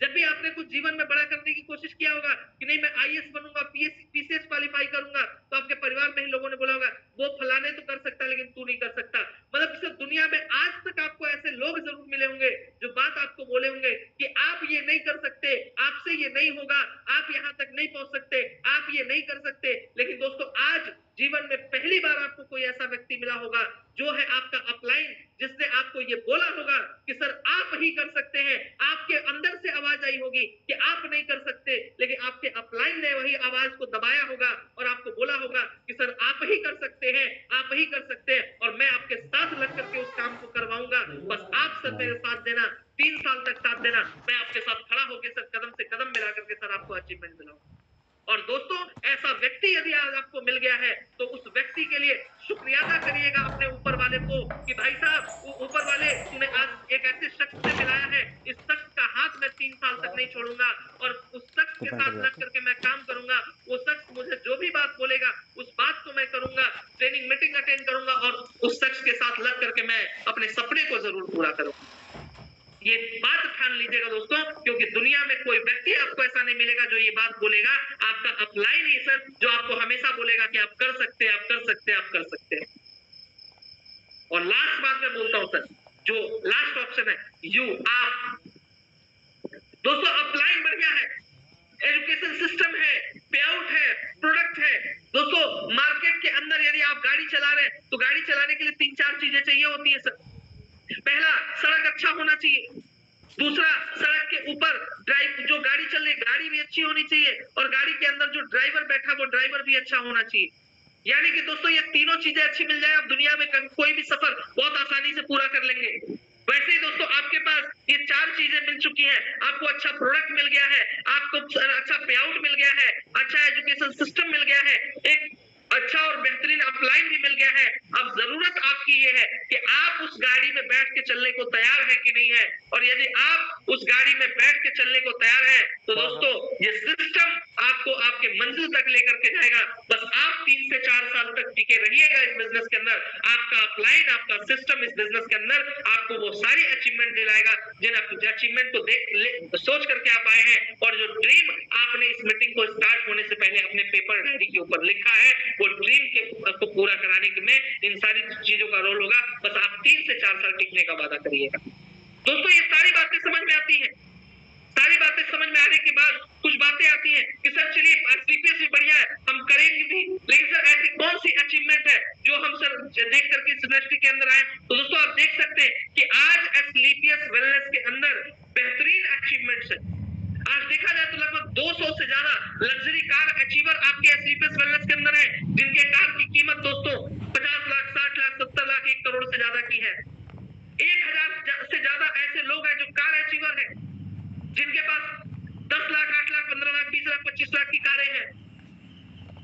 जब भी आपने कुछ जीवन में बड़ा करने की कोशिश किया होगा कि नहीं मैं आईएएस बनूंगा, पीसीएस क्वालिफाई करूंगा, तो आपके परिवार में ही लोगों ने बोला होगा वो फलाने तो कर सकता है लेकिन तू नहीं कर सकता। मतलब इस दुनिया में आज तक आपको ऐसे लोग जरूर मिले होंगे जो बात आपको बोले होंगे कि आप ये नहीं कर सकते, आपसे ये नहीं होगा, आप यहाँ तक नहीं पहुंच सकते, आप ये नहीं कर सकते। लेकिन दोस्तों आज जीवन में पहली बार आपको कोई ऐसा व्यक्ति मिला होगा जो है आपका अपलाइन, जिसने आपको ये बोला होगा कि सर आप ही कर सकते हैं। आपके अंदर से आवाज आई होगी कि आप नहीं कर सकते, लेकिन आपके अपलाइन ने वही आवाज को दबाया होगा और आपको बोला होगा कि सर आप ही कर सकते हैं, आप ही कर सकते हैं, और मैं आपके साथ लग करके उस काम को करवाऊंगा। बस आप सर मेरे साथ देना, 3 साल तक साथ देना, मैं आपके साथ खड़ा होकर सर कदम से कदम मिला करके सर आपको अचीवमेंट दिलाऊंगा। और दोस्तों ऐसा व्यक्ति यदि आज आपको मिल गया है तो उस व्यक्ति के लिए शुक्रिया अदा करिएगा अपने ऊपर वाले को कि भाई साहब ऊपर वाले तूने आज एक ऐसे शख्स से मिलाया है, इस शख्स का हाथ मैं 3 साल तक नहीं छोड़ूंगा और उस शख्स के साथ लग करके मैं काम करूंगा। वो शख्स मुझे जो भी बात बोलेगा उस बात को मैं करूंगा, ट्रेनिंग मीटिंग अटेंड करूंगा और उस शख्स के साथ लग करके मैं अपने सपने को जरूर पूरा करूंगा। ये बात ठान लीजिएगा दोस्तों, क्योंकि दुनिया में कोई व्यक्ति आपको ऐसा नहीं मिलेगा जो ये बात बोलेगा। आपका अपलाइन ही सर जो आपको हमेशा बोलेगा कि आप कर सकते हैं, आप कर सकते हैं, आप कर सकते हैं। और लास्ट बात मैं बोलता हूं सर, जो लास्ट ऑप्शन है यू आप। दोस्तों अपलाइन बढ़िया है, एजुकेशन सिस्टम है, पे आउट है, प्रोडक्ट है। दोस्तों मार्केट के अंदर यदि आप गाड़ी चला रहे हैं तो गाड़ी चलाने के लिए 3-4 चीजें चाहिए होती है सर। पहला, सड़क अच्छा होना चाहिए। दूसरा, सड़क के ऊपर ड्राइव जो गाड़ी चल रही गाड़ी भी अच्छी होनी चाहिए, और गाड़ी के अंदर जो ड्राइवर बैठा वो ड्राइवर भी अच्छा होना चाहिए। यानी कि दोस्तों ये तीनों चीजें अच्छी मिल जाए, आप दुनिया में कोई भी सफर बहुत आसानी से पूरा कर लेंगे। वैसे ही दोस्तों आपके पास ये 4 चीजें मिल चुकी हैं, आपको अच्छा प्रोडक्ट मिल गया है, आपको अच्छा पे आउट मिल गया है, अच्छा एजुकेशन सिस्टम मिल गया है, एक अच्छा और बेहतरीन अपलाइन भी मिल गया है। अब जरूरत आपकी ये है कि आप उस गाड़ी में बैठ के चलने को तैयार है कि नहीं है, और यदि आप उस गाड़ी में बैठ के चलने को तैयार है तो दोस्तों ये सिस्टम आपको आपके मंजिल तक लेकर के जाएगा। बस आप 3 से 4 साल तक टिके रहिएगा इस बिजनेस के अंदर। आपका अपलाइन, आपका सिस्टम इस बिजनेस के अंदर आपको वो सारी अचीवमेंट दिलाएगा जिन अचीवमेंट को सोच करके आप आए हैं, और जो ड्रीम आपने इस मीटिंग को स्टार्ट होने से पहले अपने पेपर डायरी के ऊपर लिखा है, वो ड्रीम को पूरा कराने में इन सारी चीजों का रोल होगा। बस आप 3 से 4 साल टिकने का वादा करिएगा। दोस्तों ये सारी बातें समझ में आती हैं। सारी बातें समझ में आने के बाद कुछ बातें आती हैं कि सर चलिए एसलीपीएस भी बढ़िया है, हम करेंगे भी, लेकिन सर ऐसी कौन सी अचीवमेंट है जो हम सर देख करके इस इंडस्ट्री के अंदर आए। तो दोस्तों आप देख सकते हैं कि आज एसलीपीएस वेलनेस के अंदर बेहतरीन अचीवमेंट्स है। आज देखा जाए तो लगभग 200 से ज्यादा लग्जरी कार अचीवर आपके एसलीपीएस वेलनेस के अंदर है, जिनके कार की कीमत दोस्तों 50 लाख, 60 लाख, 70 लाख, 1 करोड़ से ज्यादा की है। 1000 से ज्यादा ऐसे लोग हैं जो कार अचीवर है, जिनके पास 10 लाख, 8 लाख, 15 लाख, 20 लाख, 25 लाख की कारें हैं।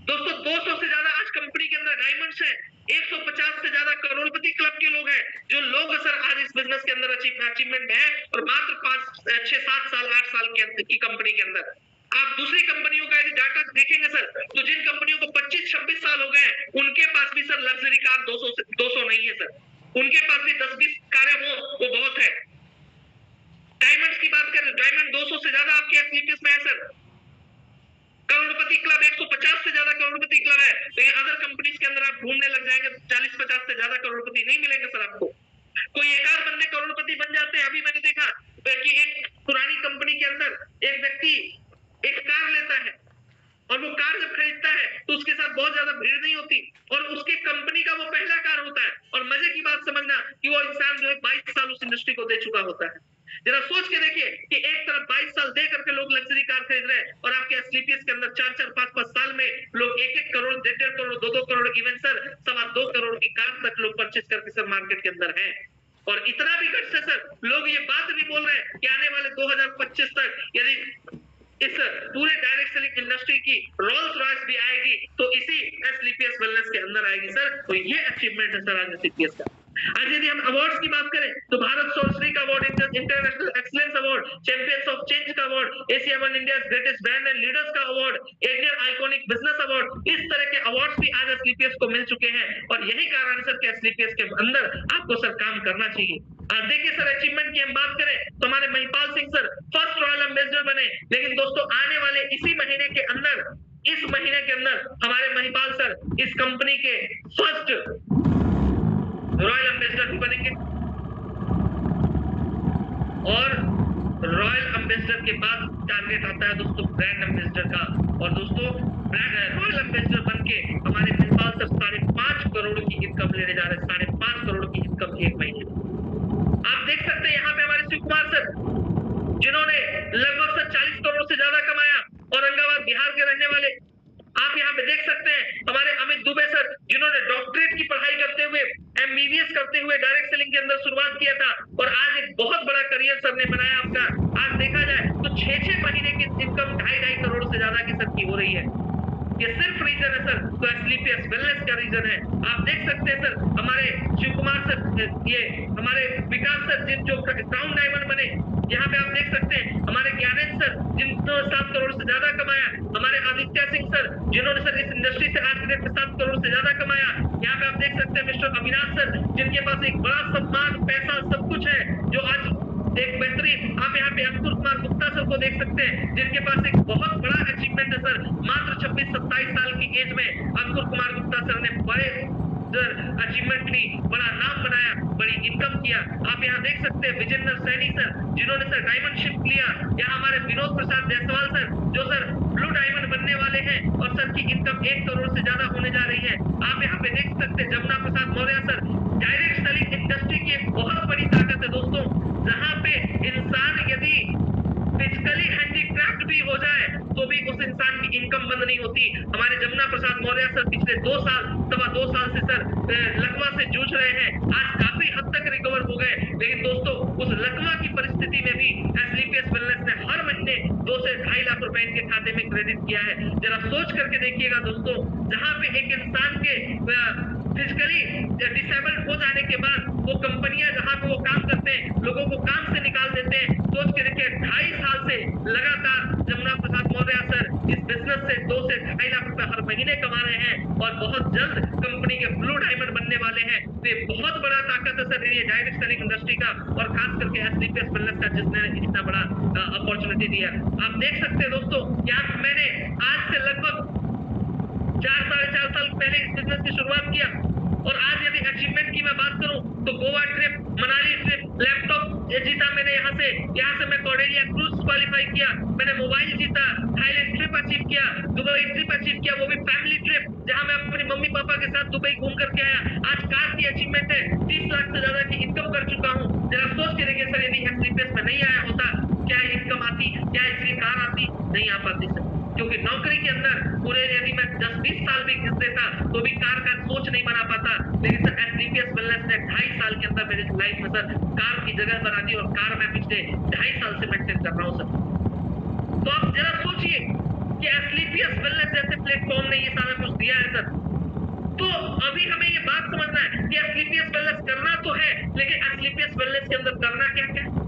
दोस्तों 200 से ज्यादा आज कंपनी के अंदर डायमंड्स हैं। 150 से ज्यादा करोड़पति क्लब के लोग हैं, जो लोग सर आज इस बिजनेस के अंदर अचीवमेंट है, और मात्र 5, 6, 7 साल, 8 साल की कंपनी के अंदर। आप दूसरी कंपनियों का यदि डाटा देखेंगे सर, तो जिन कंपनियों को 25-26 साल हो गए उनके पास भी सर लग्जरी कार 200 नहीं है सर, उनके पास भी 10-20 कारें हो वो बहुत है। डायमंड्स की बात करें, डायमंड 200 से ज्यादा आपके एसलीपीएस में है सर। करोड़पति क्लब 150 से ज्यादा करोड़पति क्लब है, लेकिन अदर कंपनीज के अंदर आप घूमने लग जाएंगे 40-50 से ज्यादा करोड़पति नहीं मिलेंगे सर आपको। कोई एक आध बंदे करोड़पति बन जाते हैं। अभी मैंने देखा कि एक पुरानी कंपनी के अंदर एक व्यक्ति एक कार लेता है, और वो कार जब खरीदता है तो उसके साथ बहुत ज्यादा भीड़ नहीं होती, और उसके कंपनी का वो पहला कार होता है। और मजे की बात समझना कि वो इंसान जो है 22 साल उस इंडस्ट्री को दे चुका होता है। जरा सोच के देखिए कि एक तरफ 22 साल दे करके लोग लग्जरी कार खरीद रहे हैं, और आपके एसलीपीएस के अंदर 4-4, 5-5 साल में लोग 1-1 करोड़, 1.5 करोड़, 2-2 करोड़, इवन सर 2.25 करोड़ की कार तक लोग परचेज करके सर मार्केट के अंदर है। और इतना भी घट से सर लोग ये बात भी बोल रहे हैं कि आने वाले 2025 तक यदि इस पूरे डायरेक्ट सेलिंग इंडस्ट्री की रोल्स रॉयस भी आएगी तो इसी एसलीपीएस वेलनेस के अंदर आएगी सर। तो ये अचीवमेंट है सर आज एसलीपीएस का। आज यदि हम अवार्ड्स की बात करें तो भारत सोर्सरी का अवार्ड, international excellence award, champions of change का अवार्ड, Asia one India greatest brand and leaders का अवार्ड, इंडियन आइकॉनिक बिजनेस अवार्ड, इस तरह के अवार्ड्स भी आज एसलीपीएस को मिल चुके हैं। और यही कारण सर कि एसलीपीएस के अंदर आपको सर काम करना चाहिए। देखिए सर अचीवमेंट की हम बात करें तो हमारे Mahipal Singh sir first royal ambassador बने, लेकिन दोस्तों आने वाले इसी महीने के अंदर, इस महीने के अंदर हमारे महिपाल सर इस कंपनी के फर्स्ट रॉयल एम्बेसडर भी बनेंगे। और रॉयल एम्बेसडर के बाद टारगेट आता है दोस्तों ब्रांड एम्बेसडर का। और दोस्तों रॉयल एम्बेसडर बनके हमारे महिपाल सर 5.5 करोड़ की इनकम लेने जा रहे हैं। 5.5 करोड़ की इनकम एक महीने। आप देख सकते हैं यहाँ पे हमारे शिव कुमार सर, जिन्होंने लगभग सर 40 करोड़ से ज्यादा कमाया, औरंगाबाद बिहार के रहने वाले। आप यहाँ पे देख सकते हैं हमारे अमित दुबे सर, जिन्होंने डॉक्टरेट की पढ़ाई करते हुए, एमबीबीएस करते हुए डायरेक्ट सेलिंग के अंदर शुरुआत किया था, और आज एक बहुत बड़ा करियर सर ने बनाया अपना। आज देखा जाए तो 6-6 महीने की इनकम 2.5 करोड़ से ज्यादा की सर की हो रही है। ये सिर्फ रीजन है सर तो एसलीपीएस वेलनेस का रीजन है। आप देख सकते हैं सर हमारे शिव कुमार सर, ये हमारे विकास सर जो क्राउन डायमंड बने, यहाँ पे आप देख सकते हैं हमारे ज्ञानेश सर जिन्होंने 7 करोड़ से ज्यादा कमाया, हमारे आदित्य सिंह सर जिन्होंने सर इस इंडस्ट्री से आज के 7 करोड़ से ज्यादा कमाया। यहाँ पे आप देख सकते हैं मिस्टर अविनाश सर, जिनके पास एक बड़ा सम्मान, पैसा, सब कुछ है, जो आज एक बेहतरीन। आप यहाँ पे अंकुर कुमार गुप्ता सर को देख सकते हैं, जिनके पास एक बहुत बड़ा अचीवमेंट है सर। मात्र 26-27 साल की एज में अंकुर कुमार गुप्ता सर ने बड़े अचीवमेंट ली, बड़ा नाम बनाया, बड़ी इनकम किया। आप यहाँ देख सकते हैं विजेंद्र सैनी सर, जिन्होंने सर डायमंड शिफ्ट लिया। यहाँ हमारे विनोद प्रसाद जायसवाल सर, जो सर ब्लू डायमंड बनने वाले हैं, और सर की इनकम 1 करोड़ से ज्यादा होने जा रही है। आप यहाँ पे देख सकते हैं Jamuna Prasad Maurya sir, direct selling industry की एक बहुत बड़ी ताकत है दोस्तों, जहाँ पे इंसान यदि फिजिकली हैंडीक्राफ्ट भी हो जाए तो भी उस इंसान की इनकम बंद नहीं होती। हमारे जमुना प्रसाद मौर्य सर पिछले 2 साल, 2.25 साल से सर लकवा से जूझ रहे हैं। आज काफी हद तक रिकवर हो गए, लेकिन दोस्तों उस लकवा की परिस्थिति में भी एसलीपीएस वेलनेस ने हर महीने 2 से 2.5 लाख रुपए इनके खाते में क्रेडिट किया है। जरा सोच करके देखिएगा दोस्तों, जहां पे एक इंसान के फिजिकली डिसेबल्ड हो जाने के बाद वो कंपनियां जहां पे वो काम करते हैं, लोगों को काम से निकाल देते हैं। सोच के देखिए 2.5 साल से लगातार जमुना प्रसाद मौर्य सर इस बिजनेस से 2 से 2.5 लाख रुपए हर महीने कमा रहे हैं और बहुत जल्द कंपनी के ब्लू डायमंड बनने वाले हैं। तो ये बहुत बड़ा ताकत है सर ये डायरेक्ट सेलिंग इंडस्ट्री का, और खास करके एसलीपीएस वेलनेस का, जिसने इतना बड़ा अपॉर्चुनिटी दिया। आप देख सकते हैं दोस्तों, यहाँ मैंने आज से लगभग 4-4.5 साल पहले इस बिजनेस की शुरुआत किया, और आज यदि अचीवमेंट की मैं बात करूं तो Goa trip, Manali trip, laptop जीता मैंने यहाँ से मैं कॉर्डेलिया क्रूज क्वालिफाई किया, मैंने मोबाइल जीता, थाईलैंड ट्रिप अचीव किया, दुबई ट्रिप अचीव किया, वो भी फैमिली ट्रिप, जहां मैं अपनी मम्मी पापा के साथ दुबई घूम करके आया। आज कार की अचीवमेंट है, 30 लाख से ज्यादा की इनकम कर चुका हूँ। जरा सोच के देखिए सर, यदि एसलीपीएस में नहीं आया होता, क्या इनकम आती, क्या इसकी कार आती? नहीं आ पाती सर, क्योंकि नौकरी के अंदर पूरे यदि मैं 10-20 साल भी घिस देता तो भी कार का सोच नहीं बना पाता। लेकिन सर एसलीपीएस वेलनेस ने 2.5 साल के अंदर मेरी लाइफ में सर कार की जगह बना दी, और कार मैं पिछले 2.5 साल से मेंटेन कर रहा हूँ सर। तो आप जरा सोचिए कि एसलीपीएस वेलनेस जैसे प्लेटफॉर्म ने ये सारा कुछ दिया है सर। तो अभी हमें ये बात समझना है कि एसलीपीएस वेलनेस करना तो है, लेकिन एसलीपीएस वेलनेस के अंदर करना क्या क्या है?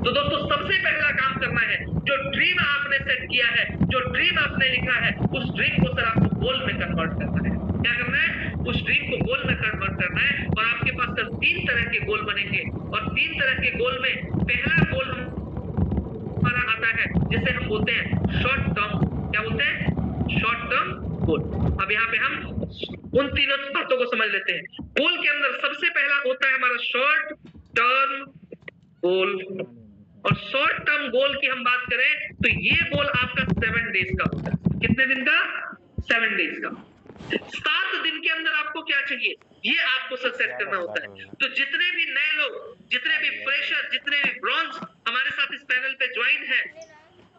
तो दोस्तों सबसे पहला काम करना है, जो ड्रीम आपने सेट किया है, जो ड्रीम आपने लिखा है, उस ड्रीम को सर आपको गोल में कन्वर्ट करना है। क्या करना है? उस ड्रीम को गोल में कन्वर्ट करना है। और आपके पास सर 3 तरह के गोल बनेंगे, और 3 तरह के गोल में पहला गोल हमारा आता है जिसे हम बोलते हैं शॉर्ट टर्म। क्या बोलते हैं? Short term goal. अब यहाँ पे हम उन तीनों बातों को समझ लेते हैं। गोल के अंदर सबसे पहला होता है हमारा शॉर्ट टर्म गोल, और शॉर्ट टर्म गोल की हम बात करें तो ये गोल आपका 7 डेज का होता है। कितने दिन का? 7 डेज का। 7 दिन के अंदर आपको क्या चाहिए, ये आपको सर सेट करना होता है। तो जितने भी नए लोग, जितने भी फ्रेशर, जितने भी ब्रॉन्ज हमारे साथ इस पैनल पे ज्वाइन है,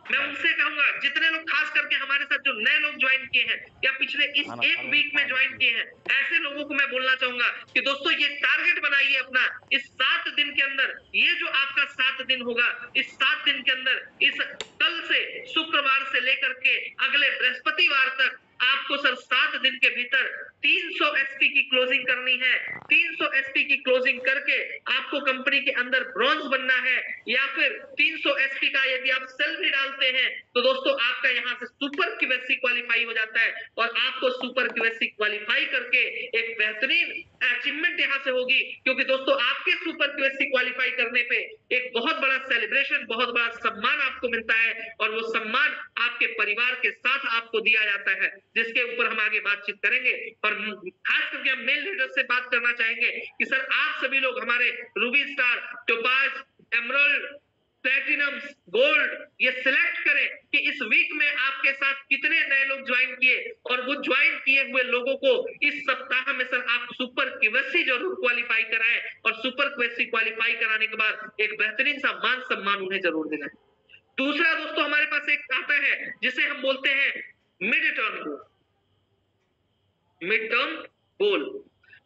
मैं उनसे कहूंगा, जितने लोग खास करके हमारे साथ जो नए लोग ज्वाइन किए हैं या पिछले इस एक वीक में ज्वाइन किए हैं, ऐसे लोगों को मैं बोलना चाहूंगा कि दोस्तों ये टारगेट बनाइए अपना, इस 7 दिन के अंदर, ये जो आपका 7 दिन होगा, इस 7 दिन के अंदर, इस कल से शुक्रवार से लेकर के अगले बृहस्पतिवार तक आपको सर 7 दिन के भीतर 300 एसपी की क्लोजिंग करनी है। 300 एसपी की क्लोजिंग करके आपको कंपनी के अंदर ब्रॉन्ज बनना है, या फिर 300 एसपी का यदि आप सेल भी डालते हैं तो दोस्तों आपका यहाँ से सुपर क्यूएससी क्वालिफाई हो जाता है, और आपको सुपर क्यूएससी क्वालिफाई करके एक बेहतरीन अचीवमेंट यहाँ से होगी, क्योंकि दोस्तों आपके सुपर क्यूएससी क्वालिफाई करने पे एक बहुत बड़ा सेलिब्रेशन, बहुत बड़ा सम्मान आपको मिलता है, और वो सम्मान आपके परिवार के साथ आपको दिया जाता है, जिसके ऊपर हम आगे बातचीत करेंगे। और खास करके हम मेल लीडर से बात करना चाहेंगे कि सर आप सभी लोग हमारे Ruby star, topaz, emerald, platinum, gold ये सिलेक्ट करें कि इस वीक में आपके साथ कितने नए लोग ज्वाइन किए, और वो ज्वाइन किए हुए लोगों को इस सप्ताह में सर आप सुपर क्यूएससी जरूर क्वालिफाई कराएं, और सुपर क्यूएससी क्वालिफाई कराने के बाद एक बेहतरीन सा मान सम्मान उन्हें जरूर दिलाएं। दूसरा दोस्तों हमारे पास एक आता है जिसे हम बोलते हैं mid term goal. Mid term goal,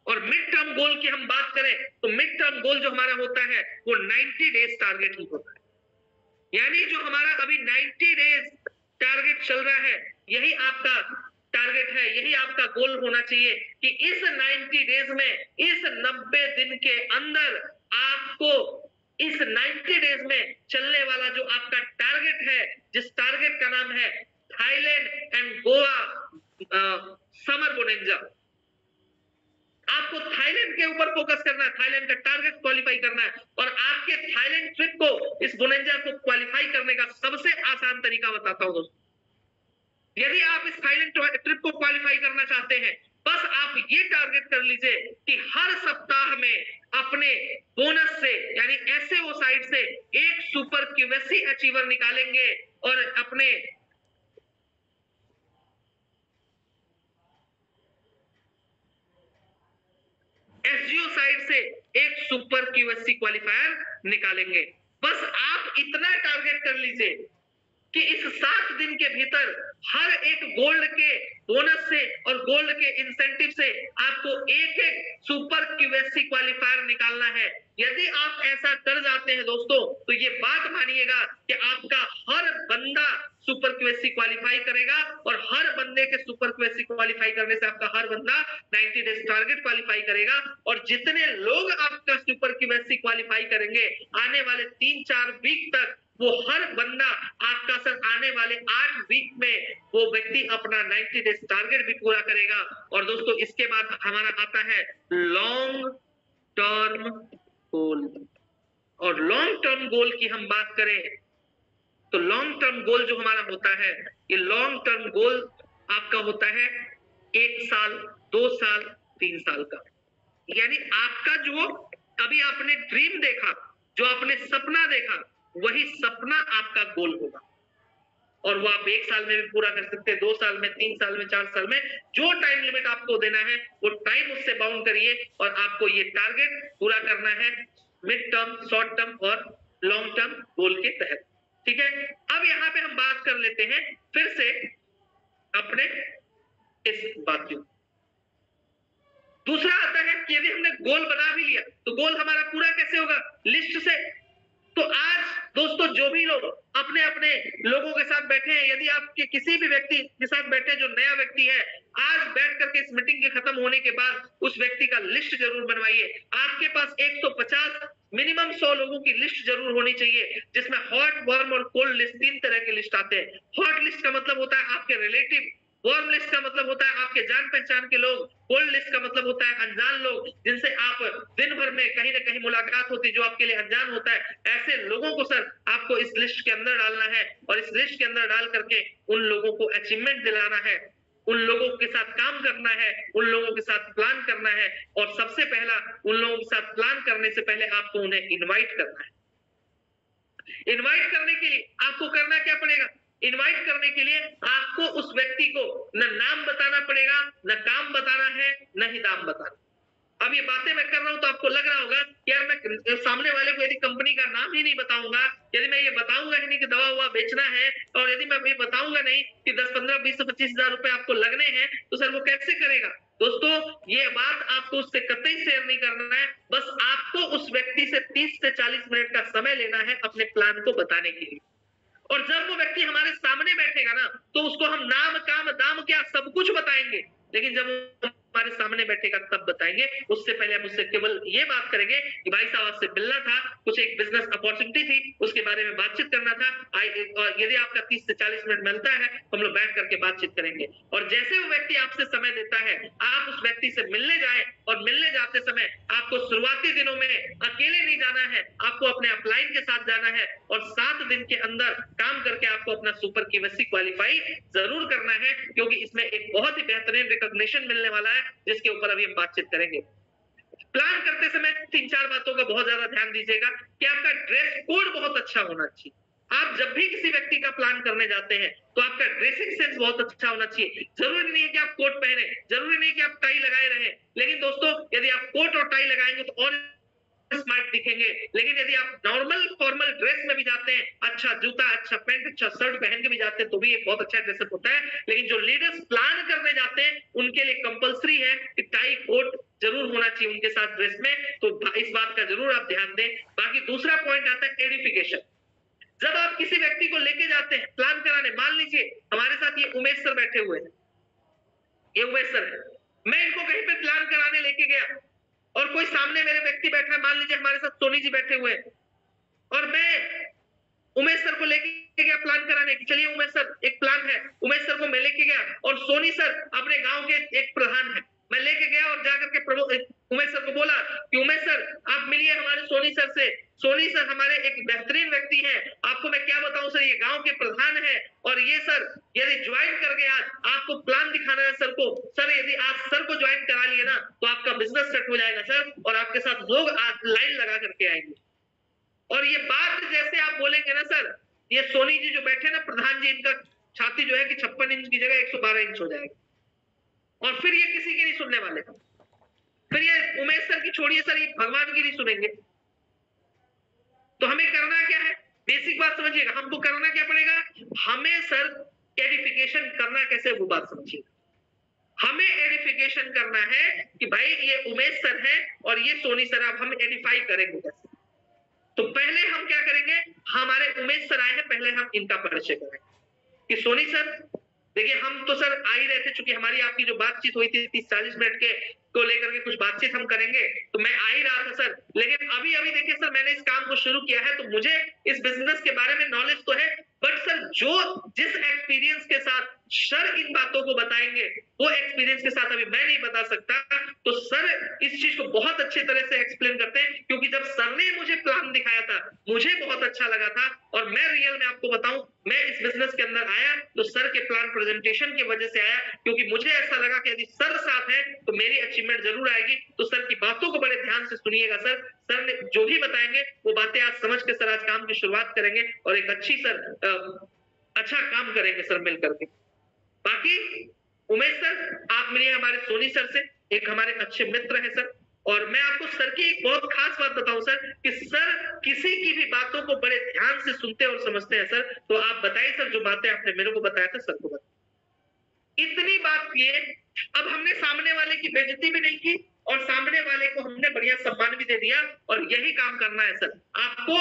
और मिड टर्म गोल की हम बात करें तो मिड टर्म गोल जो हमारा होता है वो 90 डेज टारगेट ही होता है। यानी जो हमारा अभी 90 डेज टारगेट चल रहा है, यही आपका टारगेट है, यही आपका गोल होना चाहिए कि इस 90 डेज में, इस 90 दिन के अंदर आपको इस 90 डेज में चलने वाला जो आपका टारगेट है, जिस टारगेट का नाम है Thailand and Goa summer bonanza, आपको थाईलैंड के ऊपर फोकस करना है, थाईलैंड का टारगेट क्वालिफाई करना है, और आपके थाईलैंड ट्रिप को, इस बोनेंजा को क्वालिफाई करने का सबसे आसान तरीका बताता हूं दोस्तों। यदि आप इस थाईलैंड ट्रिप को क्वालिफाई करना चाहते हैं, बस आप ये टारगेट कर लीजिए कि हर सप्ताह में अपने बोनस से, यानी एसएओ साइड से एक सुपर क्यूएससी अचीवर निकालेंगे, और अपने एसजीओ साइड से एक सुपर क्यूएससी क्वालिफायर निकालेंगे। बस आप इतना टारगेट कर लीजिए कि इस 7 दिन के भीतर हर एक गोल्ड के बोनस से और गोल्ड के इंसेंटिव से आपको एक एक सुपर क्यूएससी क्वालिफायर निकालना है। यदि आप ऐसा कर जाते हैं दोस्तों, तो ये बात मानिएगा कि आपका हर बंदा सुपर क्यूएससी क्वालिफाई करेगा और हर बंदे के सुपर क्यूएससी क्वालिफाई करने से आपका हर बंदा 90 डेज टारगेट क्वालिफाई करेगा। और जितने लोग आपका सुपर क्यूएससी क्वालिफाई करेंगे आने वाले 3-4 वीक तक, वो हर बंदा आपका सर आने वाले 8 वीक में वो व्यक्ति अपना 90 डेज टारगेट भी पूरा करेगा। और दोस्तों इसके बाद हमारा आता है लॉन्ग टर्म गोल। और लॉन्ग टर्म गोल की हम बात करें तो लॉन्ग टर्म गोल जो हमारा होता है, ये लॉन्ग टर्म गोल आपका होता है 1 साल, 2 साल, 3 साल का। यानी आपका जो अभी आपने ड्रीम देखा, जो आपने सपना देखा, वही सपना आपका गोल होगा। और वो आप 1 साल में भी पूरा कर सकते हैं, 2 साल में, 3 साल में, 4 साल में, जो टाइम लिमिट आपको देना है वो टाइम उससे बाउंड करिए और आपको ये टारगेट पूरा करना है मिड टर्म, शॉर्ट टर्म और लॉन्ग टर्म गोल के तहत। ठीक है, अब यहाँ पे हम बात कर लेते हैं फिर से अपने इस बात की। दूसरा आता है कि यदि हमने गोल बना भी लिया तो गोल हमारा पूरा कैसे होगा? लिस्ट से। तो आज दोस्तों जो भी लोग अपने अपने लोगों के साथ बैठे हैं, यदि आपके किसी भी व्यक्ति के साथ बैठे जो नया व्यक्ति है, आज बैठ करके इस मीटिंग के खत्म होने के बाद उस व्यक्ति का लिस्ट जरूर बनवाइए। आपके पास 150 मिनिमम 100 लोगों की लिस्ट जरूर होनी चाहिए, जिसमें हॉट, वार्म और कोल्ड लिस्ट 3 तरह के लिस्ट आते हैं। हॉट लिस्ट का मतलब होता है आपके रिलेटिव, वार्म लिस्ट का मतलब होता है आपके जान पहचान के लोग, कोल्ड लिस्ट का मतलब होता है अनजान लोग जिनसे आप दिन भर में कहीं ना कहीं मुलाकात होती है, जो आपके लिए अनजान होता है। ऐसे लोगों को सर आपको इस लिस्ट के अंदर डालना है और इस लिस्ट के अंदर डाल करके उन लोगों को अचीवमेंट दिलाना है, उन लोगों के साथ काम करना है, उन लोगों के साथ प्लान करना है। और सबसे पहला उन लोगों के साथ प्लान करने से पहले आपको उन्हें इनवाइट करना है। इनवाइट करने के लिए आपको करना क्या पड़ेगा? इनवाइट करने के लिए आपको उस व्यक्ति को न नाम बताना पड़ेगा, न काम बताना है, न ही दाम बताना। अब ये बातें मैं कर रहा हूं तो आपको लग रहा होगा कि यार मैं सामने वाले को यदि कंपनी का नाम ही नहीं बताऊंगा, यदि मैं ये बताऊंगा ही नहीं कि दवा हुआ बेचना है, और यदि मैं ये बताऊंगा नहीं कि 10, 15, 20 से 25 हजार रुपए आपको लगने हैं, तो सर वो कैसे करेगा? दोस्तों ये बात आपको उससे कतई शेयर नहीं करना है, बस आपको उस व्यक्ति से 30 से 40 मिनट का समय लेना है अपने प्लान को बताने के लिए। और जब वो व्यक्ति हमारे सामने बैठेगा ना, तो उसको हम नाम, काम, दाम क्या सब कुछ बताएंगे, लेकिन जब वो हमारे सामने बैठेगा तब बताएंगे। उससे पहले हम उससे केवल ये बात करेंगे कि भाई साहब आपसे मिलना था, कुछ एक बिजनेस अपॉर्चुनिटी थी, उसके बारे में बातचीत करना था। और यदि आपका 30 से 40 मिनट मिलता है तो हम लोग बैठ करके बातचीत करेंगे। और जैसे वो व्यक्ति आपसे समय देता है, आप उस व्यक्ति से मिलने जाए, और मिलने जाते समय आपको शुरुआती दिनों में अकेले नहीं जाना है, आपको अपने अपलाइन के साथ जाना है और 7 दिन के अंदर काम करके आपको अपना सुपर क्यूएससी क्वालिफाई जरूर करना है, क्योंकि इसमें एक बहुत ही बेहतरीन रिकॉग्निशन मिलने वाला है जिसके ऊपर अभी हम बातचीत करेंगे। प्लान करते समय 3-4 बातों का बहुत ज्यादा ध्यान दीजिएगा कि आपका ड्रेस कोड बहुत अच्छा होना चाहिए। आप जब भी किसी व्यक्ति का प्लान करने जाते हैं तो आपका ड्रेसिंग सेंस बहुत अच्छा होना चाहिए। जरूरी नहीं है कि आप कोट पहने, जरूरी नहीं कि आप टाई लगाए रहे, लेकिन दोस्तों यदि आप कोट और टाई लगाएंगे तो और स्मार्ट दिखेंगे। लेकिन यदि आप नॉर्मल फॉर्मल ड्रेस में भी जाते हैं, अच्छा जूता, अच्छा पैंट, अच्छा शर्ट पहन के भी जाते हैं, तो भी एक बहुत अच्छा ड्रेसअप होता है। लेकिन जो लीडर्स प्लान करने जाते हैं उनके लिए कंपलसरी है कि टाई कोट जरूर होना चाहिए उनके साथ ड्रेस में, तो इस बात का जरूर आप ध्यान दें। बाकी दूसरा पॉइंट आता है एडिफिकेशन। जब आप किसी व्यक्ति को लेके जाते हैं प्लान कराने, मान लीजिए हमारे साथ ये उमेश सर बैठे हुए हैं, ये उमेश सर है, मैं इनको कहीं पे प्लान कराने लेके गया और कोई सामने मेरे व्यक्ति बैठा है, मान लीजिए हमारे साथ सोनी जी बैठे हुए हैं, और मैं उमेश सर को लेके गया प्लान कराने की, चलिए उमेश सर एक प्लान है, उमेश सर को मैं लेके गया, और सोनी सर अपने गांव के एक प्रधान है, मैं लेके गया और जाकर के उमेश सर को बोला कि उमेश सर आप मिलिए हमारे सोनी सर से, सोनी सर हमारे एक बेहतरीन व्यक्ति है, आपको मैं क्या बताऊं सर, ये गांव के प्रधान है, और ये सर यदि ज्वाइन कर गए आज, आपको प्लान दिखाना है सर को, सर यदि आप सर को ज्वाइन करा लिए ना तो आपका बिजनेस सेट हो जाएगा सर, और आपके साथ लोग लाइन लगा करके आएंगे। और ये बात जैसे आप बोलेंगे ना सर, ये सोनी जी जो बैठे ना प्रधान जी, इनका छाती जो है कि 56 इंच की जगह 112 इंच हो जाएगी, और फिर ये किसी की नहीं सुनने वाले, फिर ये उमेश सर की छोड़िए सर, ये भगवान की नहीं सुनेंगे। तो हमें करना क्या है? बेसिक बात समझिएगा, हमको करना क्या पड़ेगा, हमें सर एडिफिकेशन करना कैसे वो बात समझिएगा। हमें एडिफिकेशन करना है कि भाई ये उमेश सर है और ये सोनी सर, अब हम एडिफाई करेंगे कैसे। तो पहले हम क्या करेंगे, हमारे उमेश सर आए हैं, पहले हम इनका परिचय करेंगे कि सोनी सर देखिए, हम तो सर आ ही रहे थे, चूंकि हमारी आपकी जो बातचीत हुई थी 30-40 मिनट के को लेकर के कुछ बातचीत हम करेंगे, तो मैं आ ही रहा था सर। लेकिन अभी अभी देखिए सर, मैंने इस काम को शुरू किया है, तो मुझे इस बिजनेस के बारे में नॉलेज तो है, बट सर जिस एक्सपीरियंस के साथ सर इन बातों को बताएंगे, वो एक्सपीरियंस के साथ अभी मैं नहीं बता सकता। तो सर इस चीज को बहुत अच्छे तरह से एक्सप्लेन करते हैं, क्योंकि जब सर ने मुझे प्लान दिखाया था, मुझे बहुत अच्छा लगा था। और मैं रियल में आपको बताऊं, मैं इस बिजनेस के अंदर आया तो सर के प्लान प्रेजेंटेशन की वजह से आया, क्योंकि मुझे ऐसा लगा कि यदि सर साथ है तो मेरी अचीवमेंट जरूर आएगी। तो सर की बातों को बड़े ध्यान से सुनिएगा सर। सर ने जो भी बताएंगे वो बातें आज समझ के सर आज काम की शुरुआत करेंगे और एक अच्छी सर अच्छा काम करेंगे सर मिल करके। बाकी उमेश सर, आप मिलिए हमारे सोनी सर से, एक हमारे अच्छे मित्र हैं सर। और मैं आपको सर की एक बहुत खास बात बताऊं सर, कि सर किसी की भी बातों को बड़े ध्यान से सुनते और समझते हैं सर। तो आप बताइए सर, जो बातें आपने मेरे को बताया था, सर को बताइए। इतनी बात किए, अब हमने सामने वाले की बेइज्जती भी नहीं की और सामने वाले को हमने बढ़िया सम्मान भी दे दिया, और यही काम करना है सर आपको।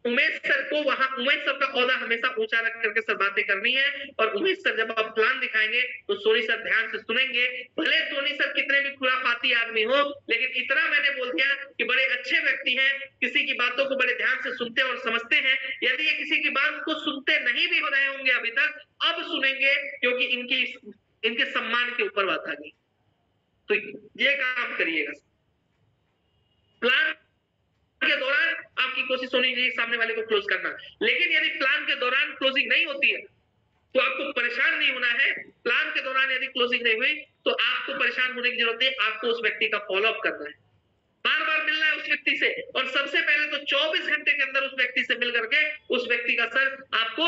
उमेश सर को वहां, उमेश सर का औहदा हमेशा ऊंचा रख करके सर बातें करनी है। और उमेश सर जब आप प्लान दिखाएंगे तो सोनी सर ध्यान से सुनेंगे। भले सोनी सर कितने भी खुराफाती आदमी हो, लेकिन इतना मैंने बोल दिया कि बड़े अच्छे व्यक्ति हैं, किसी की बातों को बड़े ध्यान से सुनते और समझते हैं। यदि ये किसी की बात को सुनते नहीं भी हो रहे होंगे अभी तक, अब सुनेंगे, क्योंकि इनके सम्मान के ऊपर बात आ गई। तो ये काम करिएगा। प्लान के दौरान आपकी कोशिश होनी चाहिए सामने वाले को क्लोज करना, लेकिन यदि प्लान के दौरान क्लोजिंग नहीं होती है तो आपको परेशान नहीं होना है। प्लान के दौरान यदि क्लोजिंग नहीं हुई तो आपको परेशान होने की जरूरत नहीं, आपको उस व्यक्ति का फॉलोअप करना है, बार बार मिलना है उस व्यक्ति से। और सबसे पहले तो 24 घंटे के अंदर उस व्यक्ति से मिल करके उस व्यक्ति का सर आपको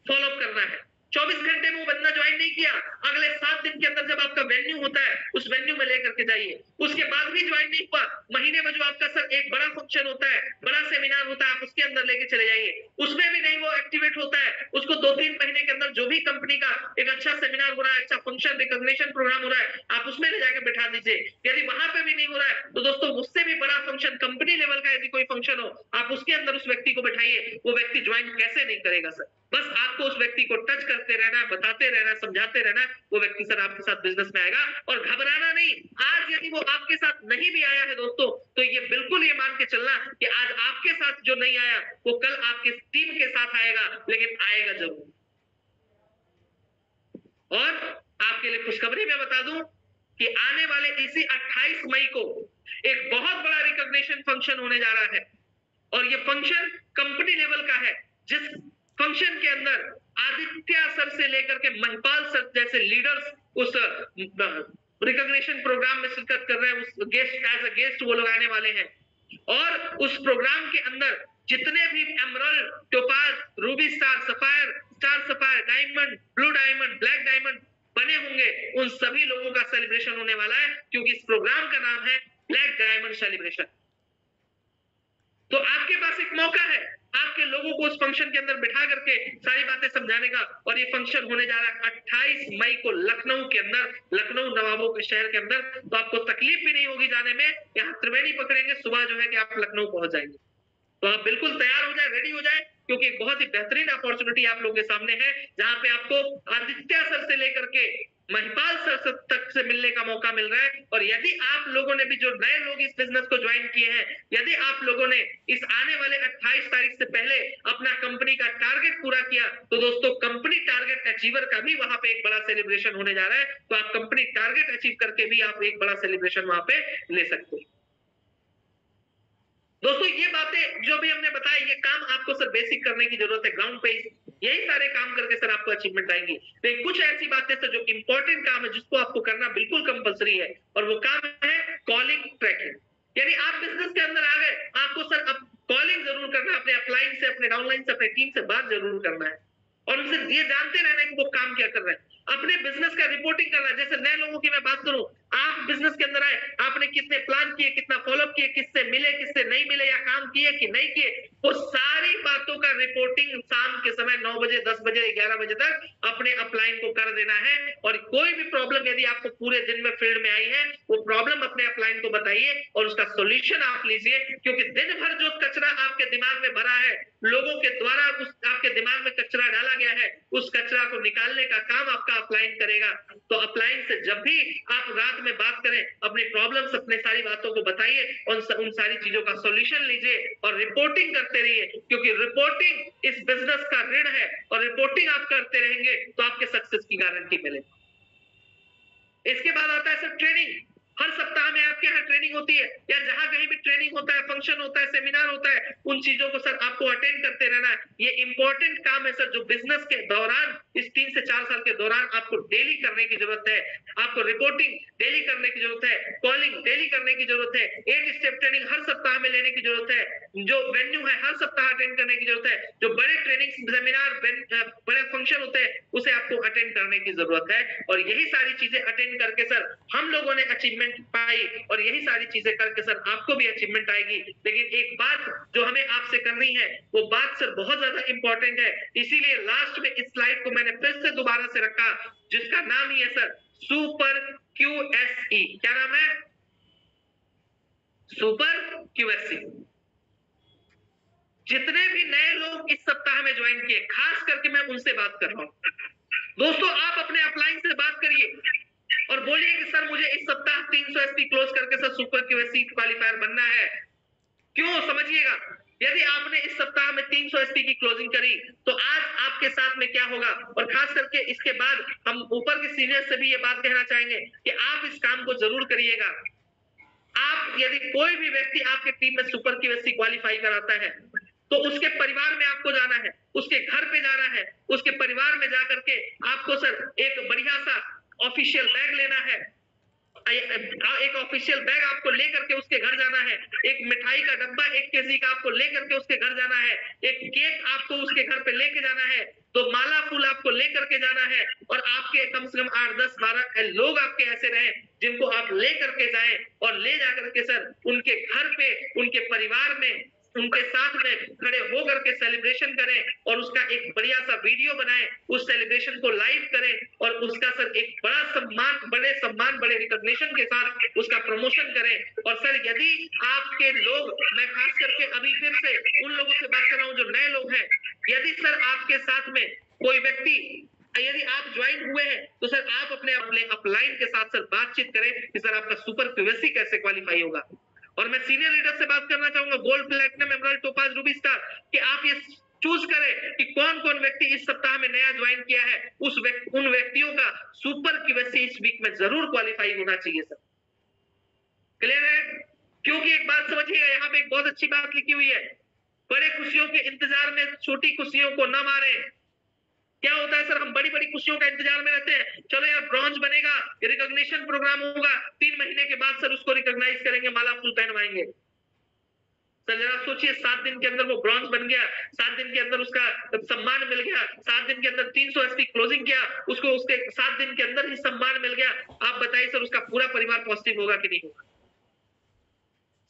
फॉलोअप करना है। 24 घंटे में वो बंदा ज्वाइन नहीं किया, अगले 7 दिन के अंदर जब आपका वेन्यू होता है उस वेन्यू में लेकर के जाइए। उसके बाद भी ज्वाइन नहीं हुआ, महीने में जो आपका सर एक बड़ा फंक्शन होता है, बड़ा सेमिनार होता है, आप उसके अंदर लेके चले जाइए। उसमें भी नहीं वो एक्टिवेट होता है, उसको 2-3 महीने के अंदर जो भी कंपनी का एक अच्छा सेमिनार हो रहा है, अच्छा फंक्शन रिकॉग्निशन प्रोग्राम हो रहा है, आप उसमें ले जाकर बैठा दीजिए। यदि वहां पे भी नहीं हो रहा है तो दोस्तों उससे भी बड़ा फंक्शन, कंपनी लेवल का यदि कोई फंक्शन हो, आप उसके अंदर उस व्यक्ति को बैठाइए। वो व्यक्ति ज्वाइन कैसे नहीं करेगा सर? बस आपको उस व्यक्ति को टच करते रहना, बताते रहना, समझाते रहना, वो व्यक्ति सर आपके साथ बिजनेस में आएगा। और घबराना नहीं। आज यदि वो आपके साथ नहीं भी आया है दोस्तों, तो ये बिल्कुल ये मान के चलना कि आज आपके साथ जो नहीं आया वो कल आपके टीम के साथ आएगा, लेकिन आएगा जरूर। और आपके लिए खुशखबरी मैं बता दूं कि आने वाले इसी 28 मई को एक बहुत बड़ा रिकॉग्निशन फंक्शन होने जा रहा है, और ये फंक्शन कंपनी लेवल का है, जिस फंक्शन के अंदर आदित्य सर से लेकर के महिपाल सर जैसे लीडर्स उस रिकॉग्निशन प्रोग्राम में शिरकत कर रहे हैं। उस गेस्ट, एज अ गेस्ट वो लोग आने वाले हैं। और उस प्रोग्राम के अंदर जितने भी emerald, topaz, Ruby star sapphire, diamond, blue diamond, black diamond बने होंगे, उन सभी लोगों का सेलिब्रेशन होने वाला है, क्योंकि इस प्रोग्राम का नाम है ब्लैक डायमंड सेलिब्रेशन। तो आपके पास एक मौका है आपके लोगों को उस फंक्शन के अंदर बिठा करके सारी बातें समझाने का। और ये फंक्शन होने जा रहा है 28 मई को लखनऊ के अंदर, लखनऊ नवाबों के शहर के अंदर। तो आपको तकलीफ भी नहीं होगी जाने में, यहाँ त्रिवेणी पकड़ेंगे, सुबह जो है कि आप लखनऊ पहुंच जाएंगे। तो आप बिल्कुल तैयार हो जाए, रेडी हो जाए, क्योंकि एक बहुत ही बेहतरीन अपॉर्चुनिटी आप लोगों के सामने है, जहां पे आपको आदित्य सर से लेकर के महिपाल सर तक से मिलने का मौका मिल रहा है। और यदि आप लोगों ने भी, जो नए लोग इस बिजनेस को ज्वाइन किए हैं, यदि आप लोगों ने इस आने वाले 28 तारीख से पहले अपना कंपनी का टारगेट पूरा किया, तो दोस्तों कंपनी टारगेट अचीवर का भी वहां पे एक बड़ा सेलिब्रेशन होने जा रहा है। तो आप कंपनी टारगेट अचीव करके भी आप एक बड़ा सेलिब्रेशन वहां पे ले सकते हैं। दोस्तों ये बातें जो भी हमने बताई, ये काम आपको सर बेसिक करने की जरूरत है। ग्राउंड पे यही सारे काम करके सर आपको अचीवमेंट आएंगी। तो कुछ ऐसी बातें सर जो इंपॉर्टेंट काम है, जिसको आपको करना बिल्कुल कंपलसरी है, और वो काम है कॉलिंग ट्रैकिंग। यानी आप बिजनेस के अंदर आ गए, आपको सर अब कॉलिंग जरूर करना है, अपने अपलाइन से, अपने डाउनलाइन से, अपने टीम से बात जरूर करना है, और उनसे ये जानते रहना है कि वो काम क्या कर रहे हैं। अपने बिजनेस का रिपोर्टिंग करना है। जैसे नए लोगों की मैं बात करूं, आप बिजनेस के अंदर आए, आपने कितने प्लान किए, कितना फॉलोअप किए, किससे मिले, किससे नहीं मिले, या काम किए कि नहीं किए, वो सारी बातों का रिपोर्टिंग शाम के समय 9 बजे, 10 बजे, 11 बजे तक अपने अपलाइन को कर देना है। और कोई भी प्रॉब्लम यदि आपको पूरे दिन में फील्ड में आई है, वो प्रॉब्लम अपने अपलाइन को बताइए और उसका सॉल्यूशन आप लीजिए, क्योंकि दिन भर जो कचरा आपके दिमाग में भरा है, लोगों के द्वारा उस आपके दिमाग में कचरा डाला गया है, उस कचरा को निकालने का काम आपका अपलाइन करेगा। तो अपलाइन से जब भी आप रात में बात करें, अपनी प्रॉब्लम्स, अपने सारी बातों को बताइए और उन सारी चीजों का सॉल्यूशन लीजिए और रिपोर्टिंग करते रहिए, क्योंकि रिपोर्टिंग इस बिजनेस का ऋण है और रिपोर्टिंग आप करते रहेंगे तो आपके सक्सेस की गारंटी मिलेगी। इसके बाद आता है सर ट्रेनिंग। हर सप्ताह में आपके यहाँ ट्रेनिंग होती है, या जहां कहीं भी ट्रेनिंग होता है, फंक्शन होता है, सेमिनार होता है, उन चीजों को सर आपको अटेंड करते रहना है। ये इंपॉर्टेंट काम है सर, जो बिजनेस के दौरान, इस 3 से 4 साल के दौरान आपको डेली करने की जरूरत है। आपको रिपोर्टिंग डेली करने की जरूरत है, कॉलिंग डेली करने की जरूरत है, 8 स्टेप ट्रेनिंग हर सप्ताह में लेने की जरूरत है, जो वेन्यू है हर सप्ताह अटेंड करने की जरूरत है, जो बड़े ट्रेनिंग सेमिनार, बड़े फंक्शन होते हैं, उसे आपको अटेंड करने की जरूरत है। और यही सारी चीजें अटेंड करके सर हम लोगों ने अचीवमेंट पाई, और यही सारी चीजें करके सर आपको भी अचीवमेंट आएगी। लेकिन एक बात जो हमें आपसे करनी है, वो बात सर बहुत ज्यादा इंपॉर्टेंट है, इसीलिए लास्ट में इस स्लाइड को मैंने फिर से दोबारा से रखा, जिसका नाम ही है सर सुपर QSE। क्या नाम है? Super QSE। जितने भी नए लोग इस सप्ताह में ज्वाइन किए, खास करके मैं उनसे बात कर रहा हूं। दोस्तों, आप अपने अपलाइन से बात करिए और बोलिए कि सर मुझे इस सप्ताह 300 SP क्लोज करके सर सुपर QSE क्वालिफायर बनना है। क्यों? समझिएगा, यदि आपने इस सप्ताह में 300 SP की क्लोजिंग करी, तो आज आपके साथ में क्या होगा, और खास करके इसके बाद हम ऊपर के सीनियर से भी ये बात कहना चाहेंगे कि आप इस काम को जरूर करिएगा। आप, यदि कोई भी व्यक्ति आपके टीम में सुपर QSE क्वालिफाई कराता है, तो उसके परिवार में आपको जाना है, उसके घर पे जाना है, उसके परिवार में जाकर के आपको सर एक बढ़िया सा ऑफिशियल बैग लेना है, एक ऑफिशियल बैग आपको लेकर के उसके घर जाना है, एक मिठाई का डब्बा 1 केजी का आपको लेकर के उसके घर जाना है, एक केक आपको उसके घर पे लेके जाना है, 2 माला फूल आपको लेकर के जाना है, और आपके कम से कम 8, 10, 12 लोग आपके ऐसे रहे जिनको आप लेकर के जाएं, और ले जाकर के सर उनके घर पे, उनके परिवार में, उनके साथ में खड़े होकर के सेलिब्रेशन करें, और उसका एक बढ़िया सा वीडियो बनाएं, उस सेलिब्रेशन को लाइव करें, और उसका सर एक बड़ा सम्मान, बड़े रिकॉग्निशन के साथ उसका प्रमोशन करें। और सर यदि आपके लोग, मैं खास करके अभी फिर से उन लोगों से बात कर रहा हूं जो नए लोग हैं, यदि सर आपके साथ में कोई व्यक्ति, यदि आप ज्वाइन हुए हैं, तो सर आप अपने अपलाइन के साथ सर बातचीत करें कि सर आपका सुपर QSE कैसे क्वालिफाई होगा। और मैं सीनियर लीडर से बात करना चाहूंगा, gold, platinum, emerald, topaz, Ruby, star, कि आप ये चूज करें कि कौन कौन व्यक्ति इस सप्ताह में नया ज्वाइन किया है, उन व्यक्तियों का सुपर QSE इस वीक में जरूर क्वालिफाई होना चाहिए सर। क्लियर है? क्योंकि एक बात समझिएगा, यहाँ पे एक बहुत अच्छी बात लिखी हुई है, बड़े खुशियों के इंतजार में छोटी खुशियों को न मारे। क्या होता है सर, हम बड़ी बड़ी खुशियों का इंतजार में रहते हैं, चलो यार ब्रॉन्ज बनेगा, रिकॉग्निशन प्रोग्राम होगा, 3 महीने के बाद सर उसको रिकॉग्नाइज करेंगे, माला फूल पहनवाएंगे। सर जरा सोचिए, 7 दिन के अंदर वो ब्रॉन्ज बन गया, 7 दिन के अंदर उसका सम्मान मिल गया, 7 दिन के अंदर 300 SP क्लोजिंग किया, उसको उसके 7 दिन के अंदर ही सम्मान मिल गया। आप बताइए सर, उसका पूरा परिवार पॉजिटिव होगा कि नहीं होगा?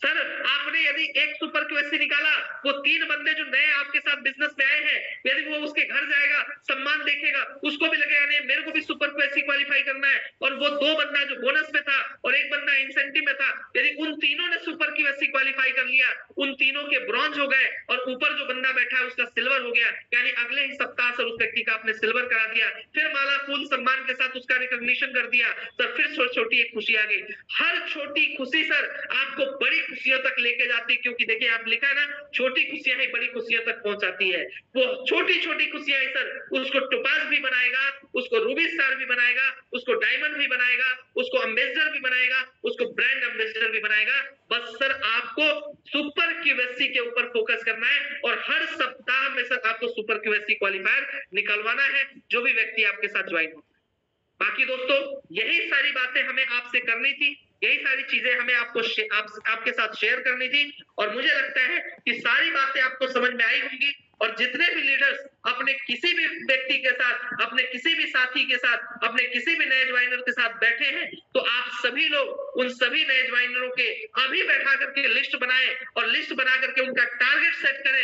सर आपने यदि एक सुपर QSE निकाला, वो 3 बंदे जो नए आपके साथ बिजनेस में आए हैं, यदि वो उसके घर जाएगा, सम्मान देखेगा, उसको भी लगेगा नहीं मेरे को भी सुपर QSE क्वालिफाई करना है, और वो 2 बंदा जो बोनस में था और 1 बंदा इंसेंटिव में था, यदि उन तीनों ने सुपर QSE क्वालिफाई कर लिया, उन तीनों के ब्रॉन्ज हो गए, और ऊपर जो बंदा बैठा है उसका सिल्वर हो गया, यानी अगले ही सप्ताह सर उस व्यक्ति का आपने सिल्वर करा दिया, फिर माला फूल सम्मान के साथ उसका रिकॉग्निशन कर दिया, सर फिर छोटी एक खुशी आ गई। हर छोटी खुशी सर आपको बड़ी खुशियों तक लेके जाती है, क्योंकि देखिए आप लिखा है ना, छोटी खुशियां ही बड़ी खुशियों तक पहुंचाती है। वो छोटी छोटी खुशियां ही सर उसको टोपाज भी बनाएगा, उसको रूबी स्टार भी बनाएगा, उसको डायमंड भी बनाएगा, उसको एम्बेसडर भी बनाएगा, उसको ब्रांड एम्बेसडर भी बनाएगा। बस सर आपको सुपर QSE के ऊपर फोकस करना है, और हर सप्ताह में सर आपको सुपर QSE क्वालिफायर निकलवाना है, जो भी व्यक्ति आपके साथ ज्वाइन हो। बाकी दोस्तों, यही सारी बातें हमें आपसे करनी थी, यही सारी चीजें हमें आपके साथ शेयर करनी थी, और मुझे लगता है कि सारी बातें आपको समझ में आई होंगी। और जितने भी लीडर्स अपने किसी भी व्यक्ति के साथ, अपने किसी भी साथी के साथ, अपने किसी भी नए ज्वाइनर के साथ बैठे हैं, तो आप सभी लोग उन सभी नए ज्वाइनरों के अभी बैठा करके लिस्ट बनाए और लिस्ट बना करके उनका टारगेट सेट करें